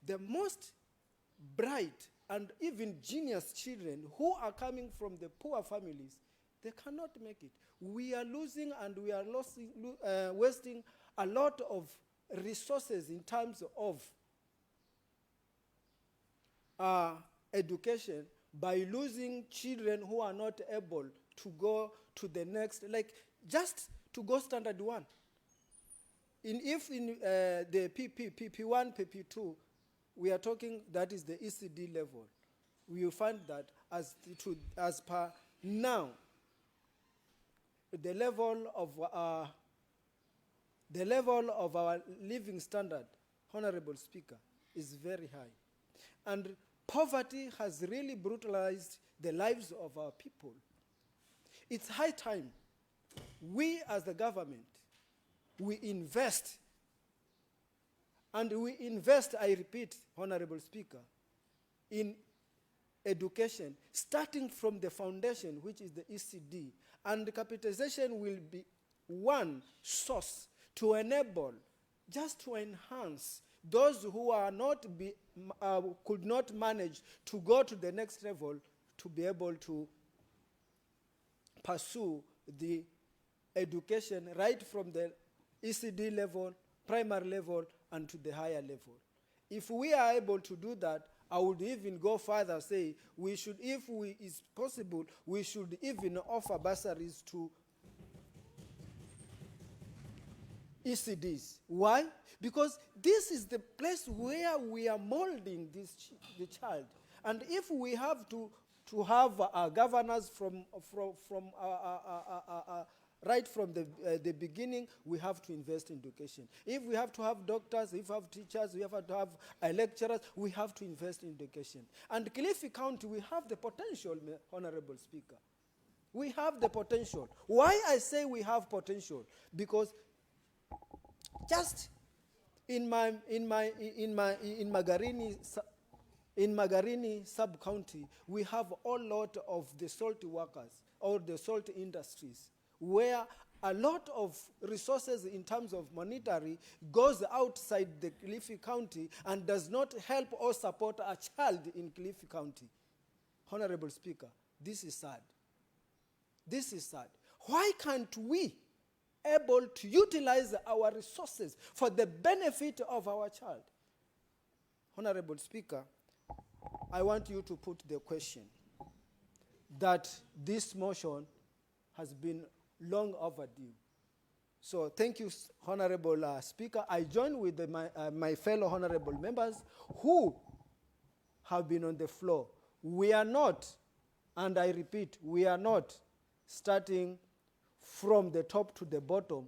the most bright and even genius children who are coming from the poor families, they cannot make it. We are losing and we are wasting a lot of resources in terms of education by losing children who are not able to go to the next, like just to go standard 1. If in the PP1, PP2, we are talking, that is the ECD level, we will find that as per now, the level of our living standard, Honorable Speaker, is very high. And poverty has really brutalized the lives of our people. It's high time we as the government, we invest, and we invest, I repeat, Honorable Speaker, in education, starting from the foundation, which is the ECD, and the capitalization will be one source to enable, just to enhance those who are could not manage to go to the next level, to be able to pursue the education right from the ECD level, primary level, and to the higher level. If we are able to do that, I would even go further, say we should, if is possible, we should even offer bursaries to ECDs. Why? Because this is the place where we are molding the child. And if we have to have governors right from the beginning, we have to invest in education. If we have to have doctors, if we have teachers, we have to have lecturers, we have to invest in education. And Kilifi County, we have the potential, Honorable Speaker. We have the potential. Why I say we have potential? Because just in Magarini sub-county, we have a lot of the salt workers or the salt industries, where a lot of resources in terms of monetary goes outside the Kilifi County and does not help or support a child in Kilifi County. Honorable Speaker, this is sad. This is sad. Why can't we able to utilize our resources for the benefit of our child? Honorable Speaker, I want you to put the question that this motion has been long overdue. So thank you, Honorable Speaker. I join with my fellow honorable members who have been on the floor. We are not, and I repeat, we are not starting from the top to the bottom.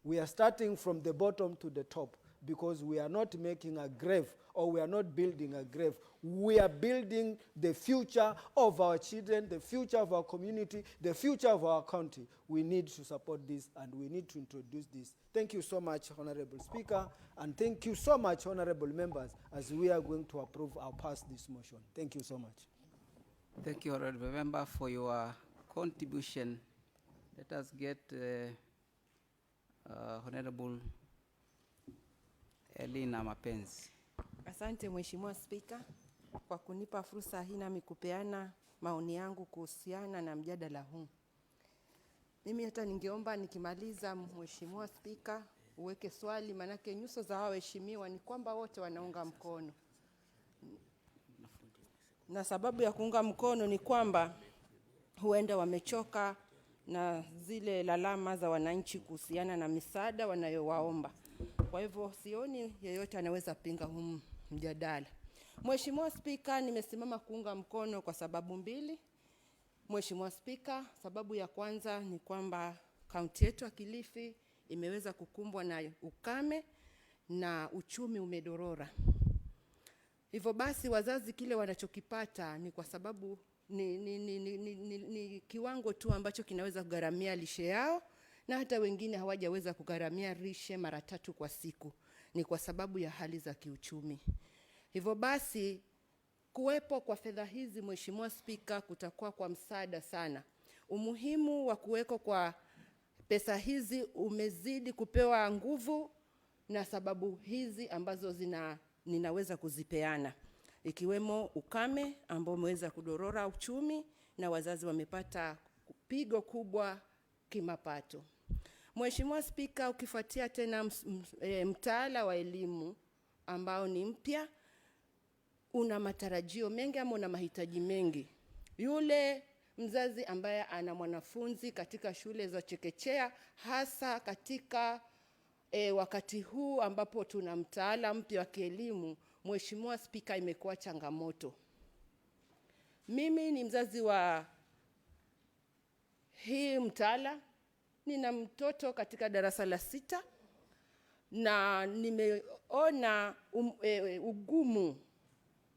We are starting from the bottom to the top, because we are not making a grave, or we are not building a grave. We are building the future of our children, the future of our community, the future of our country. We need to support this, and we need to introduce this. Thank you so much, Honorable Speaker, and thank you so much, honorable members, as we are going to approve or pass this motion. Thank you so much. Thank you, Honorable Member, for your contribution. Let us get Honorable Elina Mapenzi. Asante Mheshimiwa Spika kwa kunipa fursa hii nami kupeana maoni yangu kuhusiana na mjadala huu. Mimi hata ningeomba nikimaliza, Mheshimiwa Spika, uweke swali, manake nyuso za waheshimiwa ni kwamba wote wanaunga mkono. Na sababu ya kuunga mkono ni kwamba huenda wamechoka na zile lalama za wananchi kuhusiana na misaada wanayowaomba. Kwa hivyo sioni yeyote anaweza pinga huu mjadala. Mheshimiwa Spika, nimesimama kuunga mkono kwa sababu mbili. Mheshimiwa Spika, sababu ya kwanza ni kwamba kaunti yetu ya Kilifi imeweza kukumbwa na ukame na uchumi umedorora. Hivyo basi wazazi kile wanachokipata ni kwa sababu ni kiwango tu ambacho kinaweza kugharamia lishe yao, na hata wengine hawajaweza kugharamia lishe mara 3 kwa siku. Ni kwa sababu ya hali za kiuchumi. Hivyo basi kuwepo kwa fedha hizi, Mheshimiwa Spika, kutakuwa kwa msaada sana. Umuhimu wa kuweko kwa pesa hizi umezidi kupewa nguvu na sababu hizi ambazo ninaweza kuzipeana, ikiwemo ukame ambao umeweza kudorora uchumi na wazazi wamepata pigo kubwa kimapato. Mheshimiwa Spika, ukifuatia tena mtaala wa elimu ambao ni mpya, una matarajio mengi ama una mahitaji mengi. Yule mzazi ambaye ana mwanafunzi katika shule za chekechea, hasa katika wakati huu ambapo tuna mtaala mpya wa kielimu, Mheshimiwa Spika, imekuwa changamoto. Mimi ni mzazi wa hii mtaala, nina mtoto katika darasa la 6 na nimeona ugumu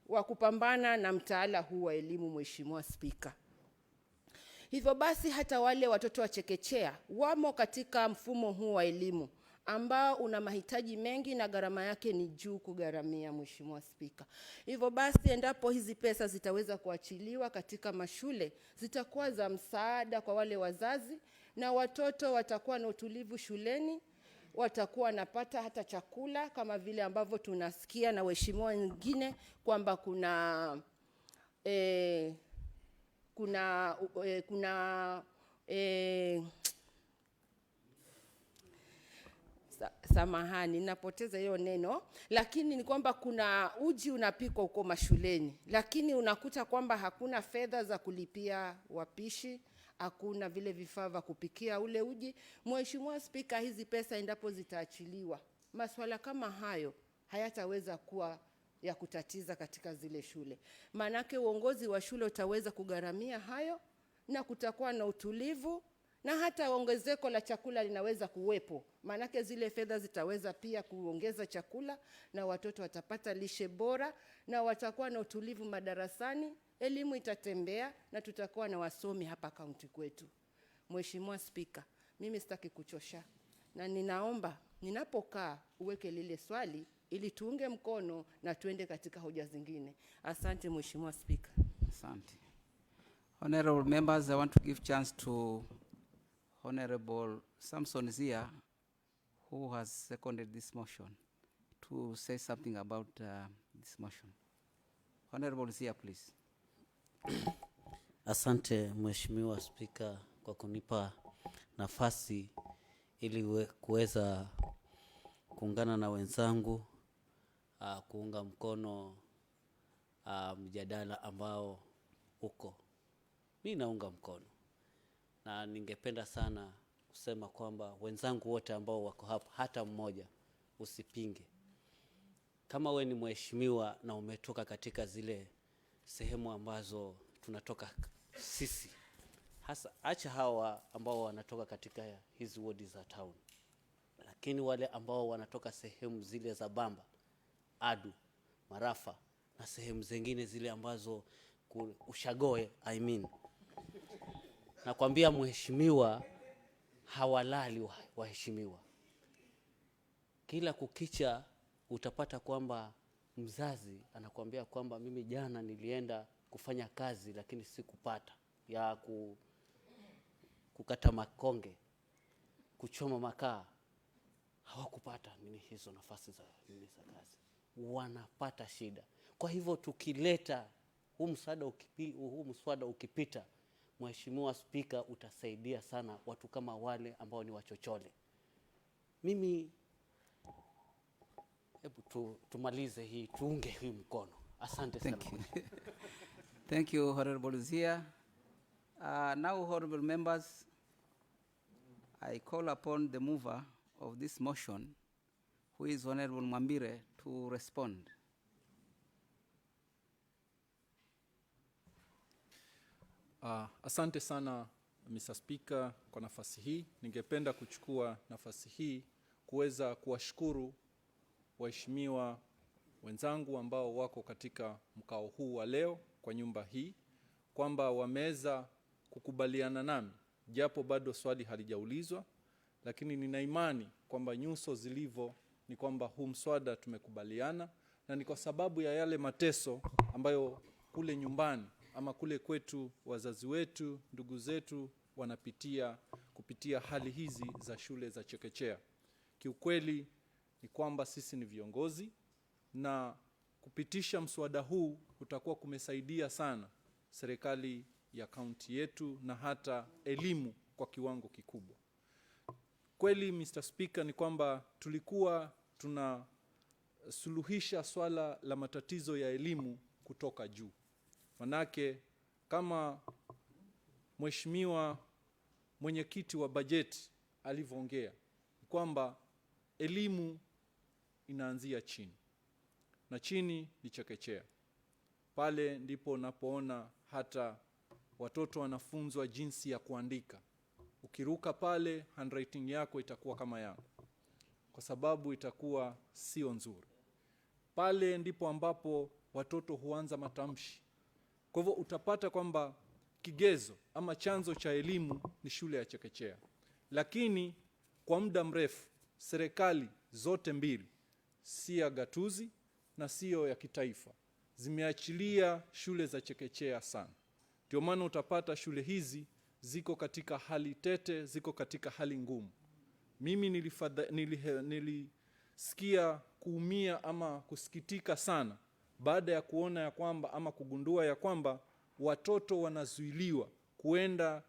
wa kupambana na mtaala huu wa elimu, Mheshimiwa Spika. Hivyo basi hata wale watoto wa chekechea wamo katika mfumo huu wa elimu ambao una mahitaji mengi na gharama yake ni juu kugharamia, Mheshimiwa Spika. Hivyo basi endapo hizi pesa zitaweza kuachiliwa katika mashule, zitakuwa za msaada kwa wale wazazi na watoto watakuwa na utulivu shuleni, watakuwa wanapata hata chakula kama vile ambavyo tunasikia na waheshimiwa wengine kwamba kuna samahani napoteza hiyo neno, lakini ni kwamba kuna uji unapikwa huko mashuleni, lakini unakuta kwamba hakuna fedha za kulipia wapishi, hakuna vile vifaa vya kupikia ule uji. Mheshimiwa Spika, hizi pesa endapo zitaachiliwa, masuala kama hayo hayataweza kuwa ya kutatiza katika zile shule. Manake uongozi wa shule utaweza kugharamia hayo na kutakuwa na utulivu, na hata ongezeko la chakula linaweza kuwepo. Manake zile fedha zitaweza pia kuongeza chakula na watoto watapata lishe bora na watakuwa na utulivu madarasani, elimu itatembea na tutakuwa na wasomi hapa kaunti kwetu. Mheshimiwa Spika, mimi sitaki kuchosha na ninaomba ninapokaa uweke lile swali ili tuunge mkono na tuende katika hoja zingine. Asante Mheshimiwa Spika. Asante. Honorable members, I want to give chance to Honorable Samson Zia, who has seconded this motion, to say something about this motion. Honorable Zia, please. Asante Mheshimiwa Spika kwa kunipa nafasi ili kuweza kuungana na wenzangu kuunga mkono mjadala ambao uko. Mimi naunga mkono na ningependa sana kusema kwamba wenzangu wote ambao wako hapa, hata mmoja usipinge. Kama we ni mheshimiwa na umetoka katika zile sehemu ambazo tunatoka sisi, hasa acha hawa ambao wanatoka katika hizi wodi za town, lakini wale ambao wanatoka sehemu zile za Bamba, Adu, Marafa na sehemu zingine zile ambazo Ushagoe, nakwambia mheshimiwa, hawalali waheshimiwa. Kila kukicha utapata kwamba mzazi anakuambia kwamba mimi jana nilienda kufanya kazi lakini sikupata ya kukata makonge, kuchoma makaa, hawakupata hizo nafasi za kazi, wanapata shida. Kwa hivyo tukileta huu mswada ukipita, Mheshimiwa Spika, utasaidia sana watu kama wale ambao ni wachochole. Mimi hebu tumalize hii, tuunge hii mkono. Asante sana. Thank you, Honorable Zia. Now, honorable members, I call upon the mover of this motion, who is Honorable Mwambire, to respond. Asante sana Mr. Speaker kwa nafasi hii. Ningependa kuchukua nafasi hii kuweza kuwashukuru waheshimiwa wenzangu ambao wako katika mkao huu wa leo kwa nyumba hii, kwamba wameweza kukubaliana nami, japo bado swali halijaulizwa, lakini nina imani kwamba nyuso zilivyo ni kwamba huu mswada tumekubaliana, na ni kwa sababu ya yale mateso ambayo kule nyumbani ama kule kwetu wazazi wetu, ndugu zetu wanapitia kupitia hali hizi za shule za chekechea. Kiukweli ni kwamba sisi ni viongozi, na kupitisha mswada huu utakuwa kumesaidia sana serikali ya kaunti yetu na hata elimu kwa kiwango kikubwa. Kweli Mr. Speaker, ni kwamba tulikuwa tunasuluhisha swala la matatizo ya elimu kutoka juu. Manake kama mheshimiwa mwenyekiti wa bajeti alivyoongea, kwamba elimu inaanzia chini, na chini ni chekechea. Pale ndipo unapoona hata watoto wanafunzwa jinsi ya kuandika. Ukiruka pale, handwriting yako itakuwa kama yangu, kwa sababu itakuwa sio nzuri. Pale ndipo ambapo watoto huanza matamshi. Kwa hivyo utapata kwamba kigezo ama chanzo cha elimu ni shule ya chekechea. Lakini kwa muda mrefu serikali zote mbili, si ya gatuzi na sio ya kitaifa, zimeachilia shule za chekechea sana. Ndio maana utapata shule hizi ziko katika hali tete, ziko katika hali ngumu. Mimi nilisikia kuumia ama kusikitika sana baada ya kuona ya kwamba ama kugundua ya kwamba watoto wanazuiliwa kuenda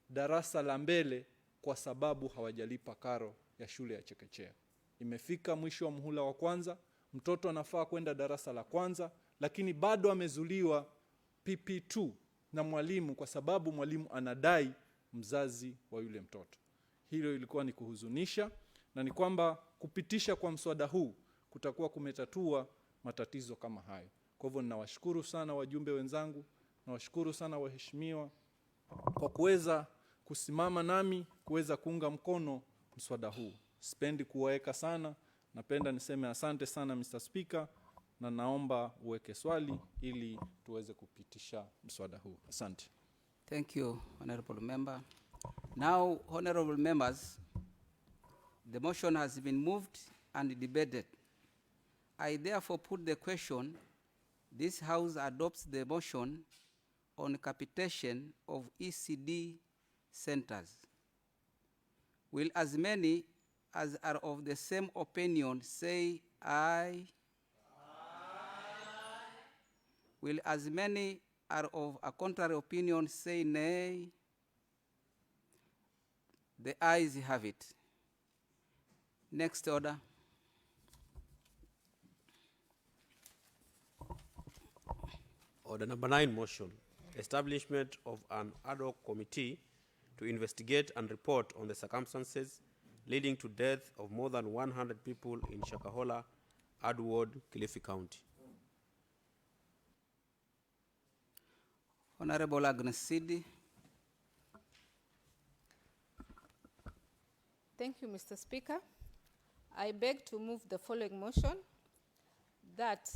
darasa la mbele kwa sababu hawajalipa karo ya shule ya chekechea. Imefika mwisho wa muhula wa kwanza, mtoto anafaa kwenda darasa la kwanza, lakini bado amezuiliwa PP2 na mwalimu kwa sababu mwalimu anadai mzazi wa yule mtoto. Hilo ilikuwa ni kuhuzunisha, na ni kwamba kupitisha kwa mswada huu kutakuwa kumetatua matatizo kama hayo. Kwa hivyo ninawashukuru sana wajumbe wenzangu, nawashukuru sana waheshimiwa kwa kuweza kusimama nami, kuweza kuunga mkono mswada huu. Sipendi kuwaeka sana, napenda niseme asante sana Mr. Speaker, na naomba uweke swali ili tuweze kupitisha mswada huu. Asante. Thank you, Honorable Member. Now, Honorable Members, the motion has been moved and debated. I therefore put the question, this House adopts the motion on capitation of ECD centers. Will as many as are of the same opinion say aye? Aye. Will as many are of a contrary opinion say nay? The ayes have it. Next order. Order number 9 motion, establishment of an ad hoc committee to investigate and report on the circumstances leading to death of more than 100 people in Shakahola, Adu Ward, Kilifi County. Honorable Agnes Sidi. Thank you, Mr. Speaker. I beg to move the following motion, that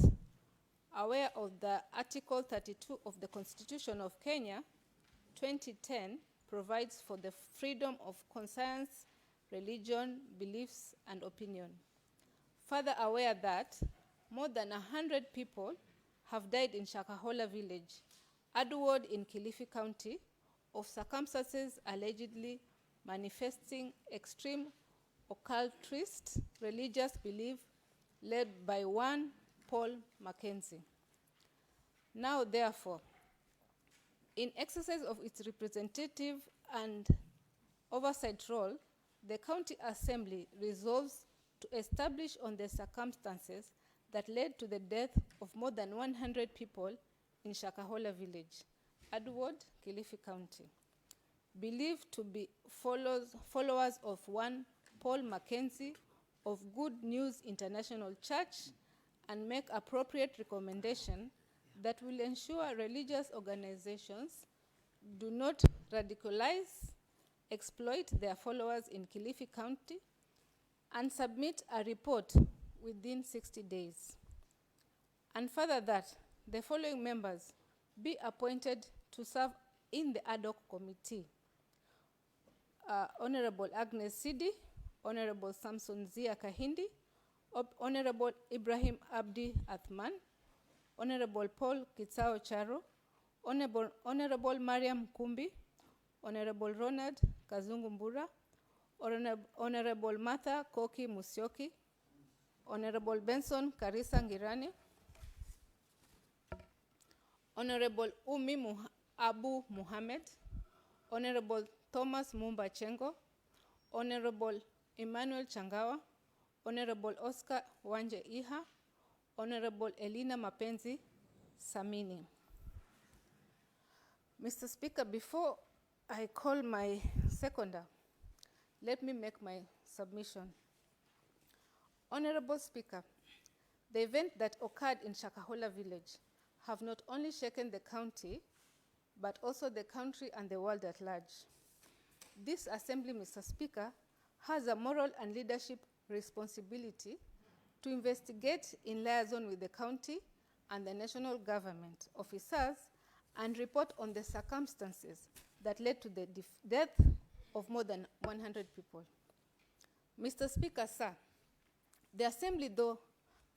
aware of the Article 32 of the Constitution of Kenya, 2010, provides for the freedom of conscience, religion, beliefs, and opinion. Further aware that more than 100 people have died in Shakahola village, Adu Ward in Kilifi County, of circumstances allegedly manifesting extreme occultist religious belief led by one Paul Mackenzie. Now, therefore, in exercise of its representative and oversight role, the County Assembly resolves to establish on the circumstances that led to the death of more than 100 people in Shakahola village, Adu Ward, Kilifi County, believed to be followers of one Paul Mackenzie of Good News International Church, and make appropriate recommendation that will ensure religious organizations do not radicalize, exploit their followers in Kilifi County, and submit a report within 60 days. And further that, the following members be appointed to serve in the ad hoc committee. Honorable Agnes Sidi, Honorable Samson Zia Kahindi, Honorable Ibrahim Abdi Athman, Honorable Paul Kitsao Charo, Honorable Mariam Kumbi, Honorable Ronald Kazungu Mbura, Honorable Martha Koki Musyoki, Honorable Benson Karisa Ngirani, Honorable Abu Muhammad, Honorable Thomas Mumba Chengo, Honorable Emmanuel Changawa, Honorable Oscar Wanje Iha, Honorable Elina Mapenzi Samini. Mr. Speaker, before I call my seconder, let me make my submission. Honorable Speaker, the event that occurred in Shakahola village have not only shaken the county, but also the country and the world at large. This assembly, Mr. Speaker, has a moral and leadership responsibility to investigate in liaison with the county and the national government officers and report on the circumstances that led to the death of more than 100 people. Mr. Speaker, sir, the assembly, though,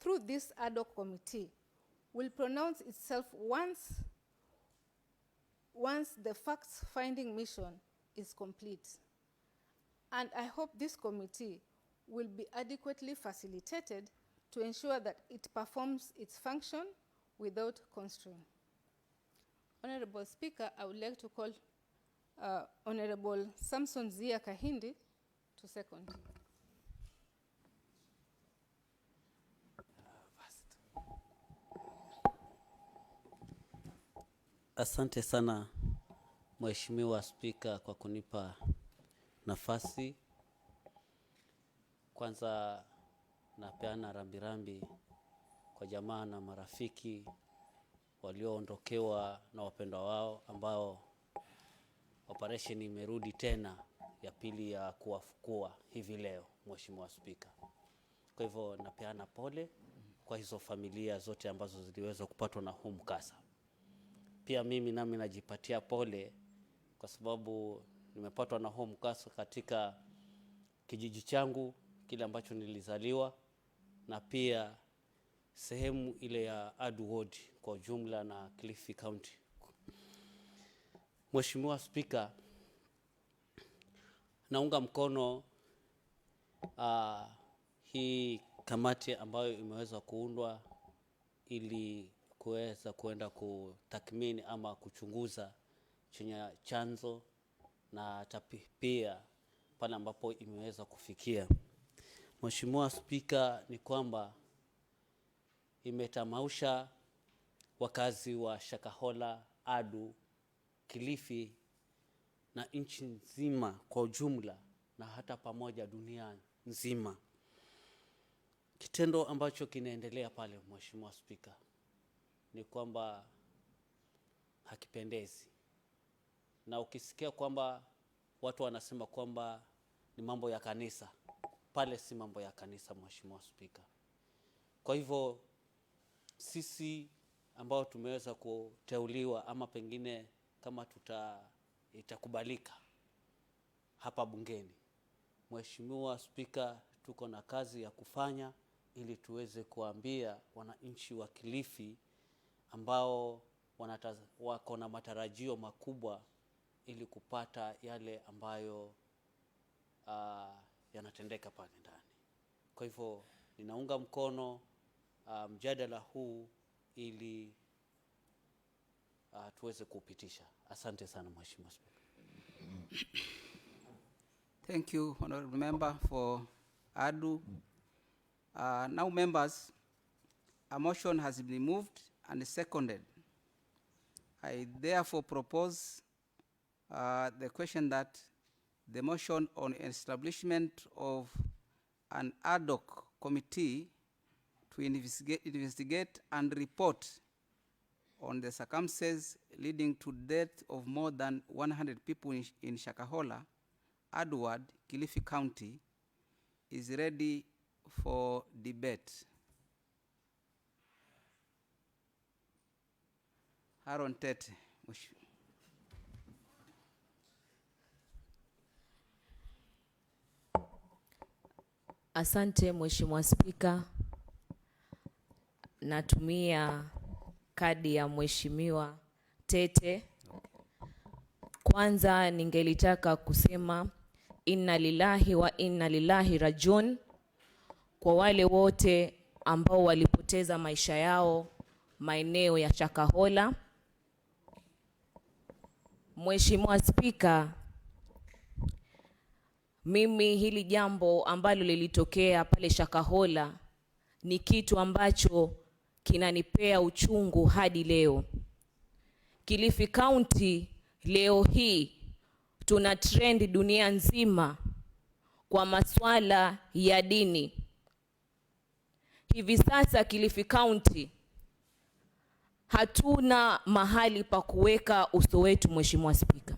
through this ad hoc committee, will pronounce itself once the facts-finding mission is complete. And I hope this committee will be adequately facilitated to ensure that it performs its function without constraint. Honorable Speaker, I would like to call Honorable Samson Zia Kahindi to second. Asante sana Mheshimiwa Spika kwa kunipa nafasi. Kwanza napeana rambirambi kwa jamaa na marafiki walioondokewa na wapendwa wao ambao operation imerudi tena ya pili ya kuwafukua hivi leo, Mheshimiwa Spika. Kwa hivyo napeana pole kwa hizo familia zote ambazo ziliweza kupatwa na huu mkasa. Pia mimi nami najipatia pole kwa sababu nimepatwa na huu mkasa katika kijiji changu kile ambacho nilizaliwa, na pia sehemu ile ya Adu Ward kwa ujumla na Kilifi County. Mheshimiwa Spika, naunga mkono hii kamati ambayo imeweza kuundwa ili kuweza kuenda kutathmini ama kuchunguza chenye chanzo na pia pale ambapo imeweza kufikia. Mheshimiwa Spika, ni kwamba imetamausha wakazi wa Shakahola, Adu, Kilifi na nchi nzima kwa ujumla na hata pamoja dunia nzima. Kitendo ambacho kinaendelea pale, Mheshimiwa Spika, ni kwamba hakipendezi. Na ukisikia kwamba watu wanasema kwamba ni mambo ya kanisa, pale si mambo ya kanisa, Mheshimiwa Spika. Kwa hivyo sisi ambao tumeweza kuteuliwa ama pengine kama itakubalika hapa bungeni, Mheshimiwa Spika, tuko na kazi ya kufanya ili tuweze kuambia wananchi wa Kilifi ambao wako na matarajio makubwa ili kupata yale ambayo yanatendeka pale ndani. Kwa hivyo ninaunga mkono mjadala huu ili tuweze kupitisha. Asante sana Mheshimiwa Spika. Thank you, Honorable Member for Adu. Now, members, a motion has been moved and seconded. I therefore propose the question that the motion on establishment of an ad hoc committee to investigate and report on the circumstances leading to death of more than 100 people in Shakahola, Edward, Kilifi County, is ready for debate. Aaron Tete. Asante Mheshimiwa Spika. Natumia kadi ya Mheshimiwa Tete. Kwanza ningelitaka kusema inna lillahi wa inna lillahi rajiun kwa wale wote ambao walipoteza maisha yao maeneo ya Shakahola. Mheshimiwa Spika, mimi hili jambo ambalo lilitokea pale Shakahola ni kitu ambacho kinanipea uchungu hadi leo. Kilifi County leo hii tuna trend dunia nzima kwa masuala ya dini. Hivi sasa Kilifi County hatuna mahali pa kuweka uso wetu, Mheshimiwa Spika.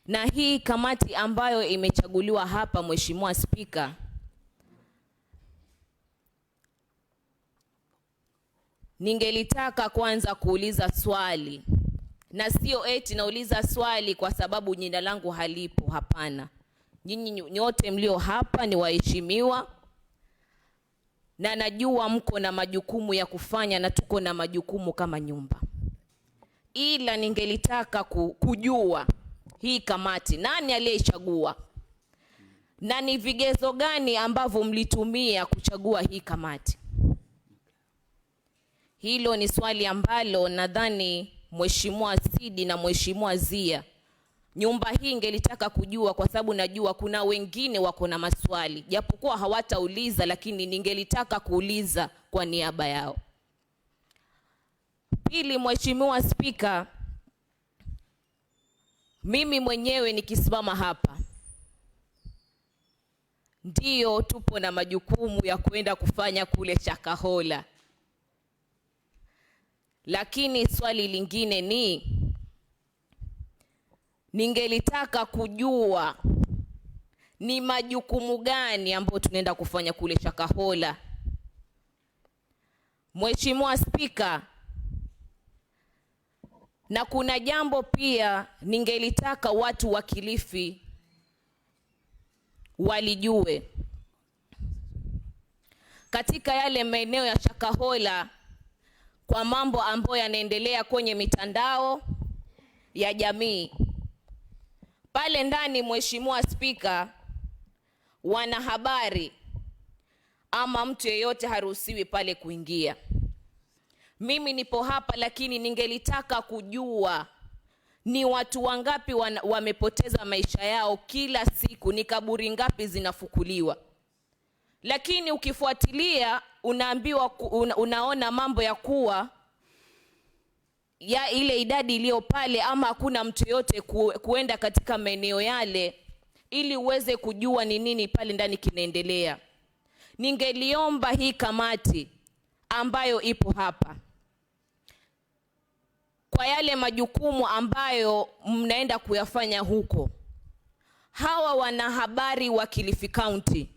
Na hii kamati ambayo imechaguliwa hapa, Mheshimiwa Spika, ningelitaka kwanza kuuliza swali. Na sio eti nauliza swali kwa sababu jina langu halipo, hapana. Nyinyi nyote mlio hapa ni waheshimiwa. Na najua mko na majukumu ya kufanya na tuko na majukumu kama nyumba. Ila ningelitaka kujua hii kamati nani aliyechagua? Na ni vigezo gani ambavyo mlitumia kuchagua hii kamati? Hilo ni swali ambalo nadhani Mheshimiwa Sidi na Mheshimiwa Zia, nyumba hii ingelitaka kujua, kwa sababu najua kuna wengine wako na maswali. Japokuwa hawatauliza, lakini ningelitaka kuuliza kwa niaba yao. Pili, Mheshimiwa Spika, mimi mwenyewe nikisimama hapa, ndio tupo na majukumu ya kwenda kufanya kule Shakahola. Lakini swali lingine ningelitaka kujua ni majukumu gani ambayo tunaenda kufanya kule Shakahola. Mheshimiwa Spika, na kuna jambo pia ningelitaka watu wa Kilifi walijue. Katika yale maeneo ya Shakahola, kwa mambo ambayo yanaendelea kwenye mitandao ya jamii, pale ndani, Mheshimiwa Spika, wanahabari ama mtu yeyote haruhusiwi pale kuingia. Mimi nipo hapa, lakini ningelitaka kujua ni watu wangapi wamepoteza maisha yao kila siku, ni kaburi ngapi zinafukuliwa. Lakini ukifuatilia unaambiwa, unaona mambo ya kuwa ya ile idadi iliyo pale, ama hakuna mtu yote kuenda katika maeneo yale ili uweze kujua ni nini pale ndani kinaendelea. Ningeliomba hii kamati ambayo ipo hapa, kwa yale majukumu ambayo mnaenda kuyafanya huko, hawa wanahabari wa Kilifi County,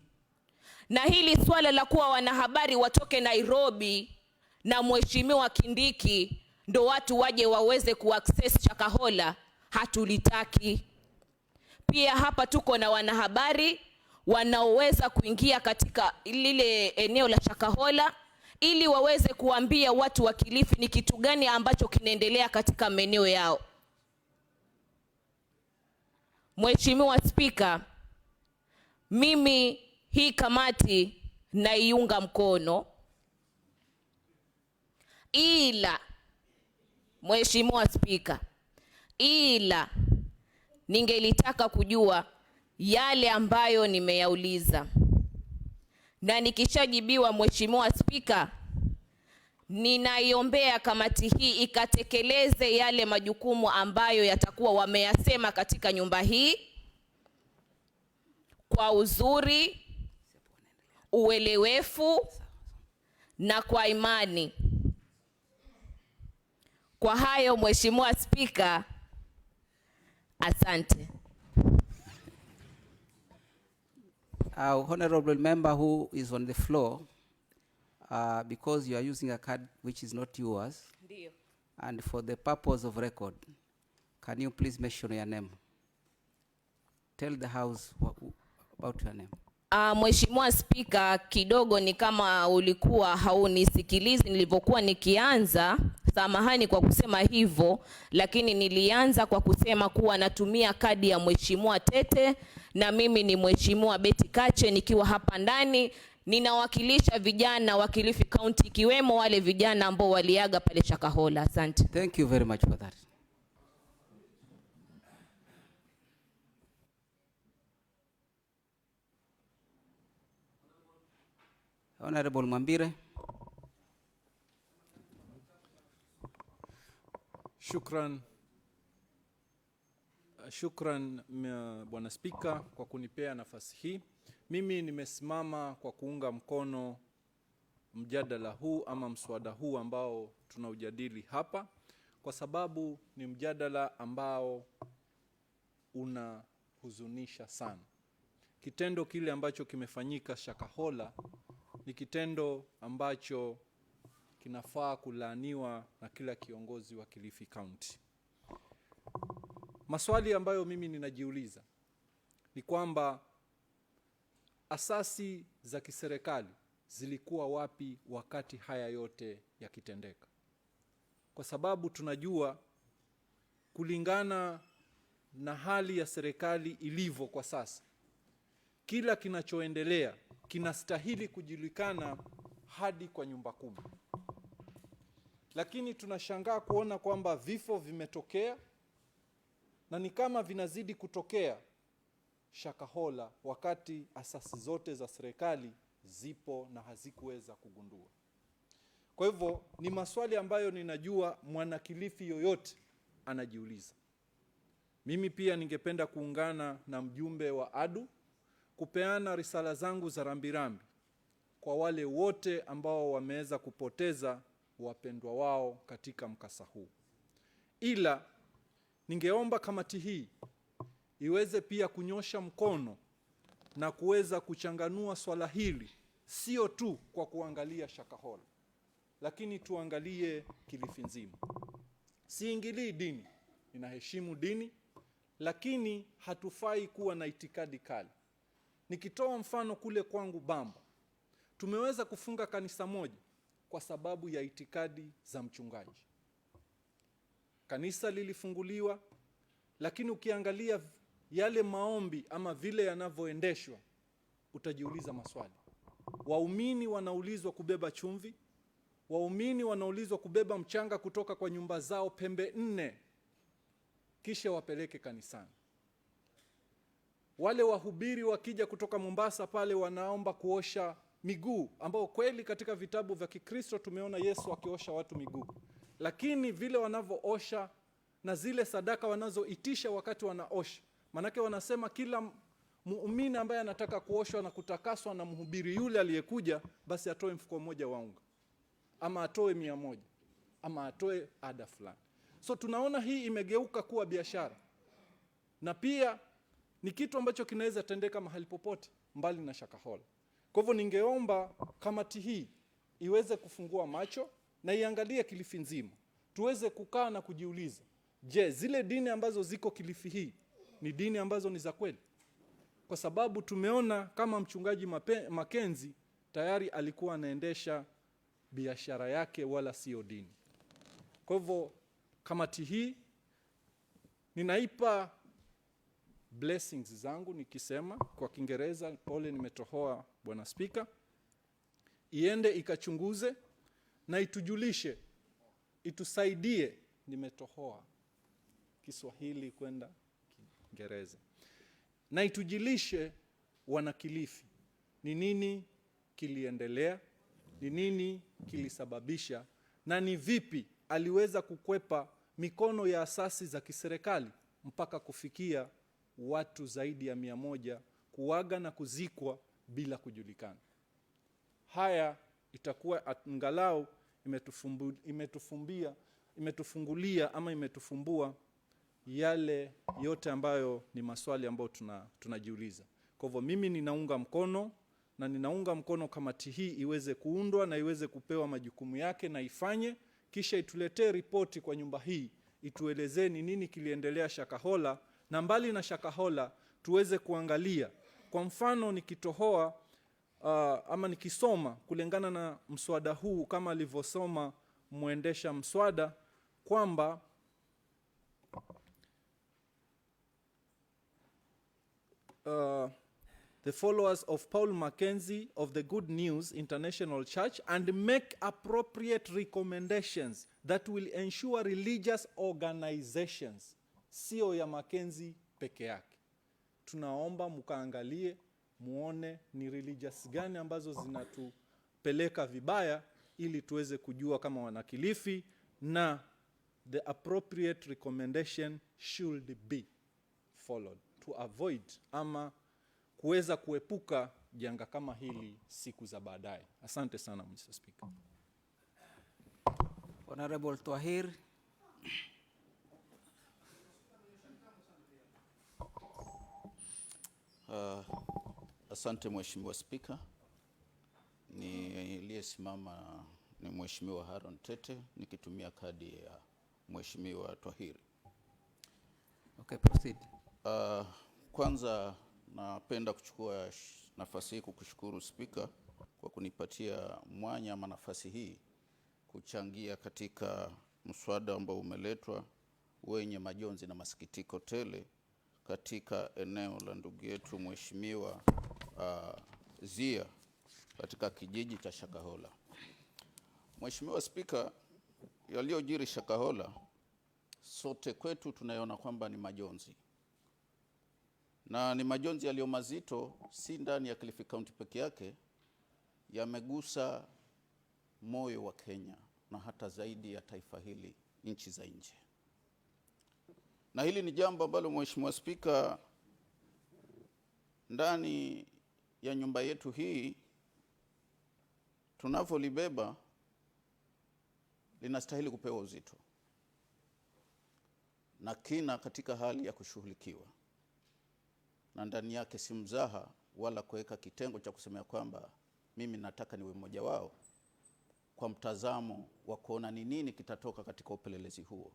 na hili swala la kuwa wanahabari watoke Nairobi na Mheshimiwa Kindiki ndo watu waje waweze kuaccess Shakahola, hatulitaki. Pia hapa tuko na wanahabari wanaoweza kuingia katika lile eneo la Shakahola ili waweze kuambia watu wa Kilifi ni kitu gani ambacho kinaendelea katika maeneo yao. Mheshimiwa Spika, mimi hii kamati naiunga mkono, ila Mheshimiwa Spika, ila ningelitaka kujua yale ambayo nimeyauliza, na nikishajibiwa, Mheshimiwa Spika, ninaiombea kamati hii ikatekeleze yale majukumu ambayo yatakuwa wameyasema katika nyumba hii kwa uzuri, uelewefu na kwa imani. Kwa hayo Mheshimiwa Spika, asante. Honorable member who is on the floor, because you are using a card which is not yours, Ndio. and for the purpose of record, can you please mention your name? Tell the House about your name. Mheshimiwa Spika, kidogo ni kama ulikuwa haunisikilizi nilivyokuwa nikianza. Samahani kwa kusema hivyo, lakini nilianza kwa kusema kuwa natumia kadi ya Mheshimiwa Tete, na mimi ni Mheshimiwa Betty Kache nikiwa hapa ndani. Ninawakilisha vijana wa Kilifi County, ikiwemo wale vijana ambao waliaga pale Shakahola. Asante. Thank you very much for that. Honorable Mwambire. Shukran Bwana Spika kwa kunipea nafasi hii. Mimi nimesimama kwa kuunga mkono mjadala huu ama mswada huu ambao tunaujadili hapa, kwa sababu ni mjadala ambao unahuzunisha sana. Kitendo kile ambacho kimefanyika Shakahola ni kitendo ambacho kinafaa kulaaniwa na kila kiongozi wa Kilifi County. Maswali ambayo mimi ninajiuliza ni kwamba asasi za kiserikali zilikuwa wapi wakati haya yote yakitendeka? Kwa sababu tunajua kulingana na hali ya serikali ilivyo kwa sasa, kila kinachoendelea kinastahili kujulikana hadi kwa nyumba kumi. Lakini tunashangaa kuona kwamba vifo vimetokea na ni kama vinazidi kutokea Shakahola, wakati asasi zote za serikali zipo na hazikuweza kugundua. Kwa hivyo ni maswali ambayo ninajua mwana Kilifi yoyote anajiuliza. Mimi pia ningependa kuungana na mjumbe wa ADU kupeana risala zangu za rambirambi kwa wale wote ambao wameweza kupoteza wapendwa wao katika mkasa huu. Ila ningeomba kamati hii iweze pia kunyosha mkono na kuweza kuchanganua swala hili, sio tu kwa kuangalia Shakahola, lakini tuangalie Kilifi nzima. Siingilii dini, ninaheshimu dini, lakini hatufai kuwa na itikadi kali. Nikitoa mfano kule kwangu Bamba, tumeweza kufunga kanisa moja kwa sababu ya itikadi za mchungaji. Kanisa lilifunguliwa, lakini ukiangalia yale maombi ama vile yanavyoendeshwa, utajiuliza maswali. Waumini wanaulizwa kubeba chumvi, waumini wanaulizwa kubeba mchanga kutoka kwa nyumba zao pembe 4 kisha wapeleke kanisani. Wale wahubiri wakija kutoka Mombasa pale wanaomba kuosha miguu, ambao kweli katika vitabu vya Kikristo tumeona Yesu akiosha watu miguu. Lakini vile wanavyoosha na zile sadaka wanazoitisha wakati wanaosha, manake wanasema kila muumini ambaye anataka kuoshwa na kutakaswa na mhubiri yule aliyekuja, basi atoe mfuko mmoja wa unga, ama atoe 100, ama atoe ada fulani. So tunaona hii imegeuka kuwa biashara, na pia ni kitu ambacho kinaweza tendeka mahali popote mbali na Shakahola. Kwa hivyo ningeomba kamati hii iweze kufungua macho na iangalie Kilifi nzima. Tuweze kukaa na kujiuliza, je, zile dini ambazo ziko Kilifi hii ni dini ambazo ni za kweli? Kwa sababu tumeona kama mchungaji Makenzi tayari alikuwa anaendesha biashara yake, wala sio dini. Kwa hivyo kamati hii ninaipa blessings zangu nikisema kwa Kiingereza, pole nimetohoa Bwana Spika, iende ikachunguze na itujulishe, itusaidie, nimetohoa Kiswahili kwenda Kiingereza, na itujulishe wana Kilifi ni nini kiliendelea, ni nini kilisababisha, na ni vipi aliweza kukwepa mikono ya asasi za kiserikali mpaka kufikia watu zaidi ya 100 kuaga na kuzikwa bila kujulikana. Haya itakuwa angalau imetufumbia imetufungulia ama imetufumbua yale yote ambayo ni maswali ambayo tunajiuliza. Kwa hivyo mimi ninaunga mkono kamati hii iweze kuundwa na iweze kupewa majukumu yake na ifanye, kisha ituletee ripoti kwa nyumba hii, ituelezeni nini kiliendelea Shakahola, na mbali na Shakahola tuweze kuangalia. Kwa mfano nikitohoa ama nikisoma kulingana na mswada huu kama alivyosoma muendesha mswada kwamba the followers of Paul Mackenzie of the Good News International Church and make appropriate recommendations that will ensure religious organizations. Sio ya Mackenzie peke yake. Tunaomba mkaangalie muone ni religious gani ambazo zinatupeleka vibaya, ili tuweze kujua kama wanakilifi, na the appropriate recommendation should be followed to avoid ama kuweza kuepuka janga kama hili siku za baadaye. Asante sana Mr. Speaker. Honorable Twahir. Asante Mheshimiwa Speaker. Niliyesimama ni Mheshimiwa Haron Tete nikitumia kadi ya Mheshimiwa Twahir. Okay, proceed. Kwanza napenda kuchukua nafasi hii kukushukuru Speaker kwa kunipatia mwanya ama nafasi hii kuchangia katika mswada ambao umeletwa wenye majonzi na masikitiko tele katika eneo la ndugu yetu Mheshimiwa Zia katika kijiji cha Shakahola. Mheshimiwa Speaker, yaliyojiri Shakahola sote kwetu tunaona kwamba ni majonzi. Na ni majonzi yaliyo mazito, si ndani ya Kilifi County peke yake, yamegusa moyo wa Kenya na hata zaidi ya taifa hili, nchi za nje. Na hili ni jambo ambalo Mheshimiwa Speaker, ndani ya nyumba yetu hii tunavyolibeba linastahili kupewa uzito na kina katika hali ya kushughulikiwa, na ndani yake si mzaha wala kuweka kitengo cha kusema kwamba mimi nataka niwe mmoja wao, kwa mtazamo wa kuona ni nini kitatoka katika upelelezi huo.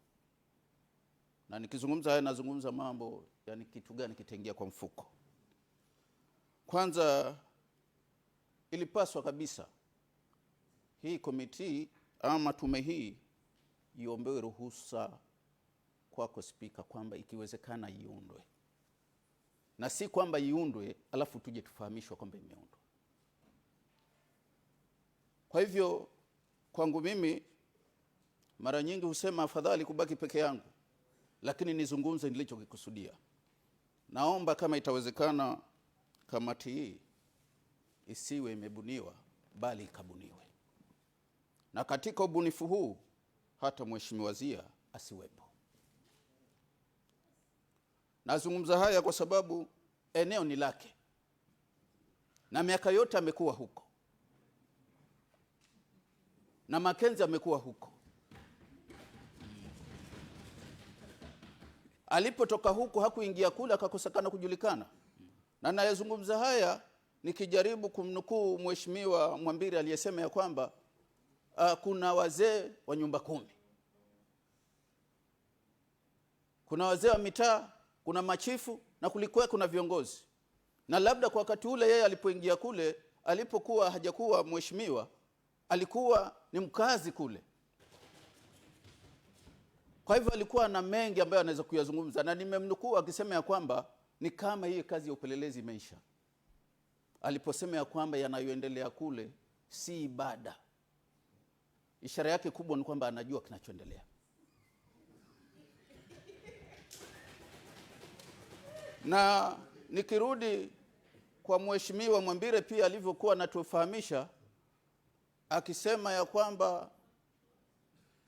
Na nikizungumza haya nazungumza mambo yani kitu gani kitaingia kwa mfuko. Kwanza ilipaswa kabisa hii komiti ama tume hii iombewe ruhusa kwako Speaker kwamba ikiwezekana iundwe. Na si kwamba iundwe alafu tuje tufahamishwe kwamba imeundwa. Kwa hivyo kwangu mimi mara nyingi husema afadhali kubaki peke yangu, lakini nizungumze nilichokikusudia. Naomba kama itawezekana kamati hii isiwe imebuniwa bali ikabuniwe. Na katika ubunifu huu hata Mheshimiwa Zia asiwepo. Nazungumza haya kwa sababu eneo ni lake. Na miaka yote amekuwa huko. Na Mackenzie amekuwa huko. Alipotoka huko hakuingia kule akakosekana kujulikana. Na nayazungumza haya nikijaribu kumnukuu Mheshimiwa Mwambiri aliyesema ya kwamba kuna wazee wa nyumba 10. Kuna wazee wa mitaa, kuna machifu na kulikuwa kuna viongozi. Na labda kwa wakati ule yeye alipoingia kule, alipokuwa hajakuwa mheshimiwa, alikuwa ni mkazi kule. Kwa hivyo alikuwa na mengi ambayo anaweza kuyazungumza, na nimemnukuu akisema ya kwamba ni kama hii kazi ya upelelezi imeisha. Aliposema ya kwamba yanayoendelea kule si ibada. Ishara yake kubwa ni kwamba anajua kinachoendelea. Na nikirudi kwa Mheshimiwa Mwambire pia alivyokuwa anatufahamisha akisema ya kwamba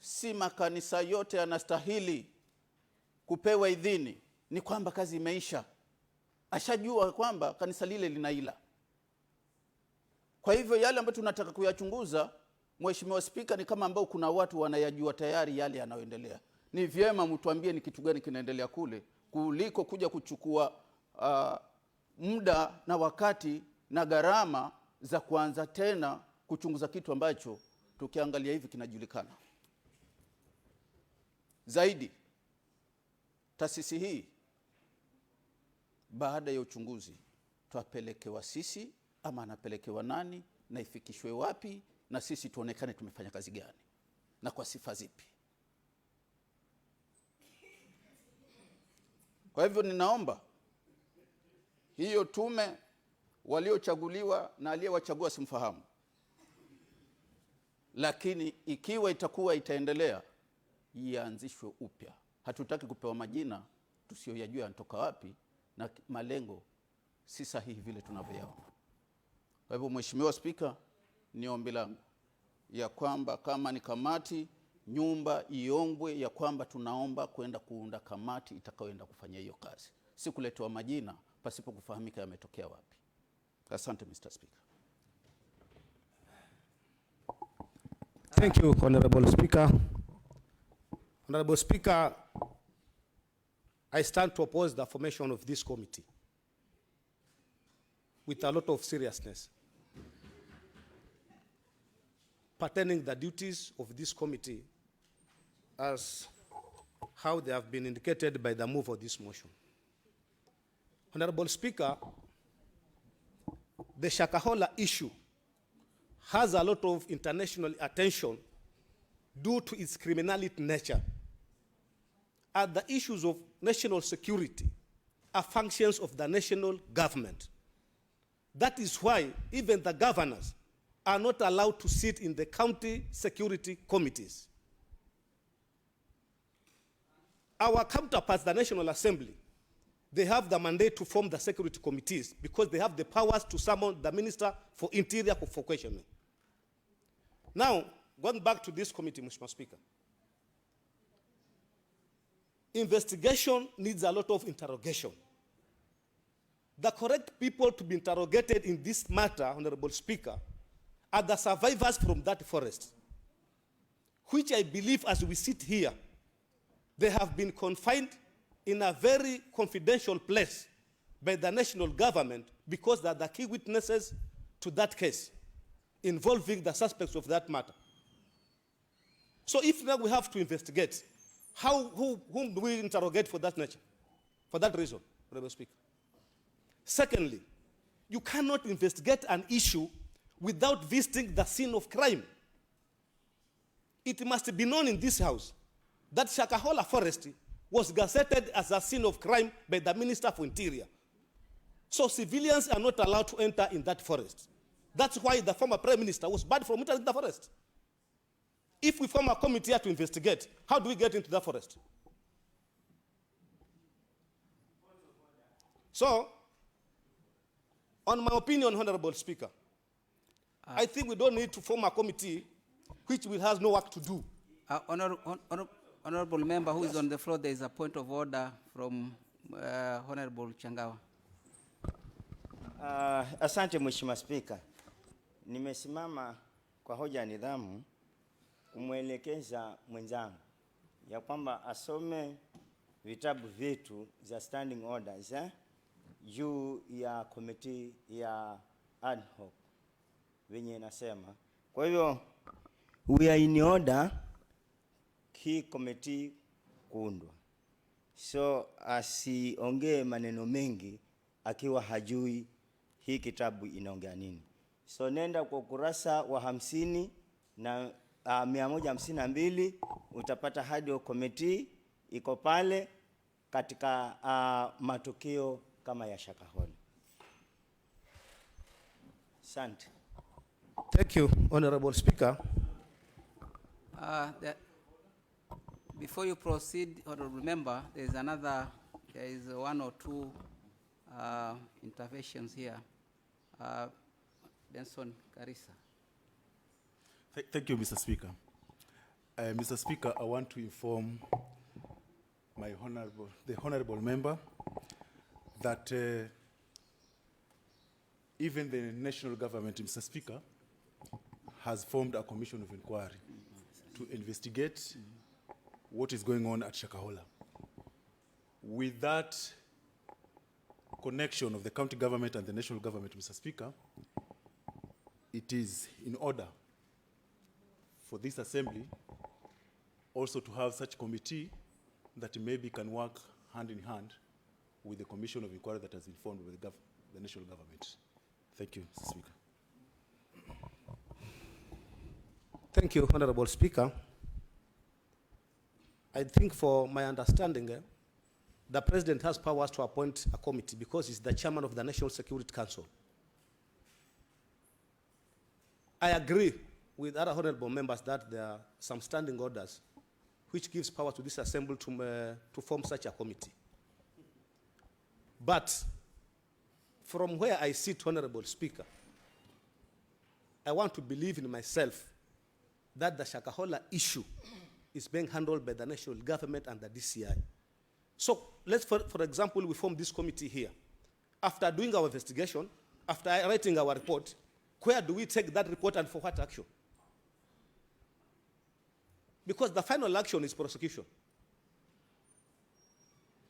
si makanisa yote yanastahili kupewa idhini, ni kwamba kazi imeisha. Ashajua kwamba kanisa lile linaila. Kwa hivyo yale ambayo tunataka kuyachunguza Mheshimiwa Spika, ni kama ambao kuna watu wanayajua tayari yale yanayoendelea. Ni vyema mtuambie ni kitu gani kinaendelea kule, kuliko kuja kuchukua muda na wakati na gharama za kuanza tena kuchunguza kitu ambacho tukiangalia hivi kinajulikana. Zaidi, taasisi hii baada ya uchunguzi tuapelekewa sisi ama anapelekewa nani, na ifikishwe wapi, na sisi tuonekane tumefanya kazi gani na kwa sifa zipi. Kwa hivyo ninaomba hiyo tume waliochaguliwa na aliyewachagua simfahamu, lakini ikiwa itakuwa itaendelea ianzishwe upya. Hatutaki kupewa majina tusiyoyajua yanatoka wapi na malengo si sahihi vile tunavyoyaona. Kwa hivyo Mheshimiwa Spika, ni ombi langu ya kwamba kama ni kamati nyumba iombwe ya kwamba tunaomba kwenda kuunda kamati itakayoenda kufanya hiyo kazi, si kuletewa majina pasipo kufahamika yametokea wapi. Asante Mr. Speaker. Thank you, Honorable Speaker. Honorable Speaker, I stand to oppose the formation of this committee with a lot of seriousness, pertaining the duties of this committee as how they have been indicated by the move of this motion. Honorable Speaker, the Shakahola issue has a lot of international attention due to its criminality nature. And the issues of national security are functions of the national government. That is why even the governors are not allowed to sit in the county security committees. Our counterparts, the National Assembly, they have the mandate to form the security committees because they have the powers to summon the Minister for Interior for questioning. Now, going back to this committee, Mr. Speaker, investigation needs a lot of interrogation. The correct people to be interrogated in this matter, Honorable Speaker, are the survivors from that forest, which I believe as we sit here, they have been confined in a very confidential place by the national government because they are the key witnesses to that case involving the suspects of that matter. So if now we have to investigate, whom do we interrogate for that nature, for that reason, Honorable Speaker? Secondly, you cannot investigate an issue without visiting the scene of crime. It must be known in this House that Shakahola Forest was gazetted as a scene of crime by the Minister for Interior. So civilians are not allowed to enter in that forest. That's why the former Prime Minister was banned from entering the forest. If we form a committee here to investigate, how do we get into that forest? So, on my opinion, Honorable Speaker, I think we don't need to form a committee which will have no work to do. Honorable member who is on the floor, there is a point of order from Honorable Changawa. Asante Mheshimiwa Spika. Nimesimama kwa hoja ya nidhamu kumwelekeza mwenzangu ya kwamba asome vitabu vyetu za standing orders juu ya committee ya ad hoc venye inasema. Kwa hivyo we are in order hii committee kuundwa. So asiongee maneno mengi akiwa hajui hii kitabu inaongea nini. So nenda kwa ukurasa wa 50 na 152 utapata hadi wa committee iko pale katika matukio kama ya Shakahola. Asante. Thank you, Honorable Speaker. Before you proceed, Honorable Member, there is one or two interventions here. Benson Karisa. Thank you, Mr. Speaker. Mr. Speaker, I want to inform the honorable member that even the national government, Mr. Speaker, has formed a commission of inquiry to investigate what is going on at Shakahola. With that connection of the county government and the national government, Mr. Speaker, it is in order for this assembly also to have such committee that maybe can work hand in hand with the commission of inquiry that has been formed by the national government. Thank you, Mr. Speaker. Thank you, Honorable Speaker. I think for my understanding, the President has powers to appoint a committee because he's the chairman of the National Security Council. I agree with other honorable members that there are some standing orders which gives power to this assembly to form such a committee. But from where I sit, Honorable Speaker, I want to believe in myself that the Shakahola issue is being handled by the national government and the DCI. So let's, for example, we form this committee here. After doing our investigation, after writing our report, where do we take that report and for what action? Because the final action is prosecution.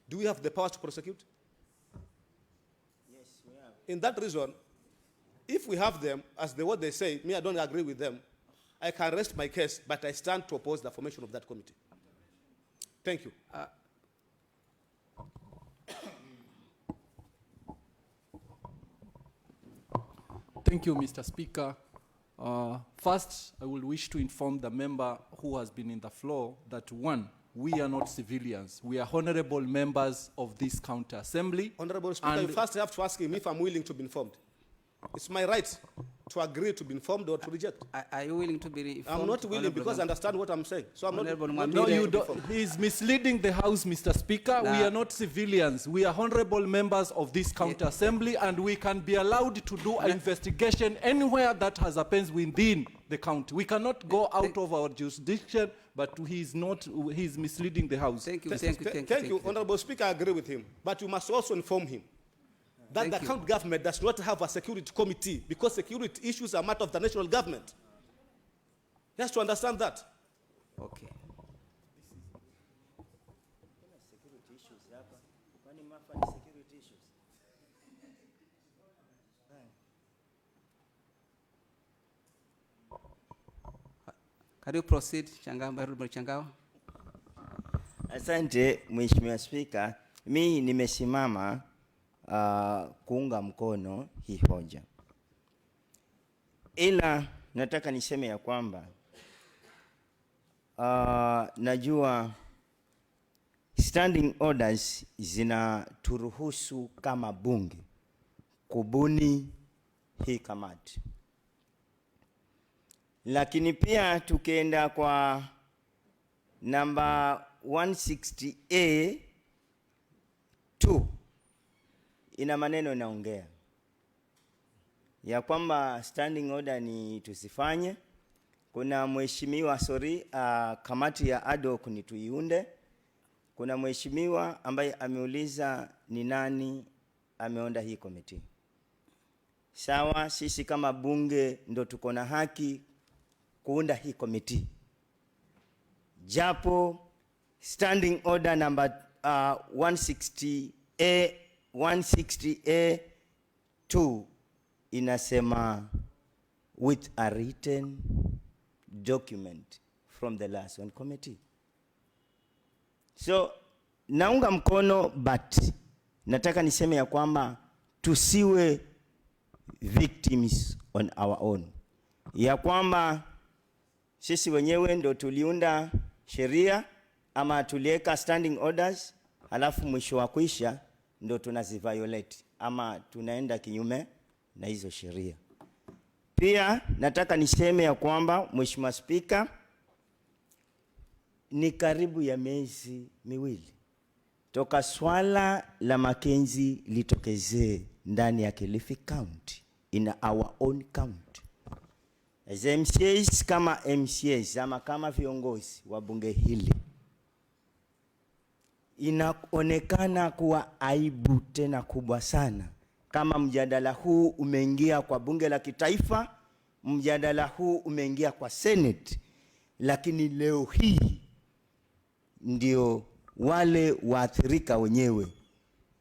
Do we have the power to prosecute? Yes, we have. In that reason, if we have them, as what they say, me, I don't agree with them, I can rest my case, but I stand to oppose the formation of that committee. Thank you. Thank you, Mr. Speaker. First, I will wish to inform the member who has been in the floor that, one, we are not civilians. We are honorable members of this county assembly. Honorable Speaker, you first have to ask him if I'm willing to be informed. It's my right to agree to be informed or to reject. Are you willing to be informed? I'm not willing because I understand what I'm saying. So I'm not No, you don't. He is misleading the House, Mr. Speaker. Nah. We are not civilians. We are honorable members of this county assembly, and we can be allowed to do an investigation anywhere that has happens within the county. We cannot go out of our jurisdiction, but he is not. He is misleading the House. Thank you. Thank you, Honorable Speaker. I agree with him. But you must also inform him that the county government does not have a security committee because security issues are matter of the national government. He has to understand that. Okay. Can you proceed, Changao? Asante, Mheshimiwa Spika. Mimi nimesimama kuunga mkono hii hoja. Ila nataka niseme ya kwamba najua standing orders zinaturuhusu kama bunge kubuni hii kamati. Lakini pia tukienda kwa namba 160A 2 ina maneno inaongea ya kwamba standing order ni tusifanye. Kuna mheshimiwa kamati ya ad hoc ni tuiunde. Kuna mheshimiwa ambaye ameuliza ni nani ameonda hii komiti. Sawa, sisi kama bunge ndo tuko na haki kuunda hii komiti. Japo standing order number 160A2 inasema with a written document from the last one committee. So naunga mkono, but nataka niseme ya kwamba tusiwe victims on our own. Ya kwamba sisi wenyewe ndo tuliunda sheria ama tulieka standing orders, alafu mwisho wa kuisha ndo tunaziviolate ama tunaenda kinyume na hizo sheria. Pia nataka niseme ya kwamba Mheshimiwa Spika, ni karibu ya miezi miwili toka swala la Mackenzie litokezee ndani ya Kilifi County, in our own county. As MCAs, kama MCAs ama kama viongozi wa bunge hili, inaonekana kuwa aibu tena kubwa sana kama mjadala huu umeingia kwa bunge la kitaifa mjadala huu umeingia kwa Senate, lakini leo hii ndio wale waathirika wenyewe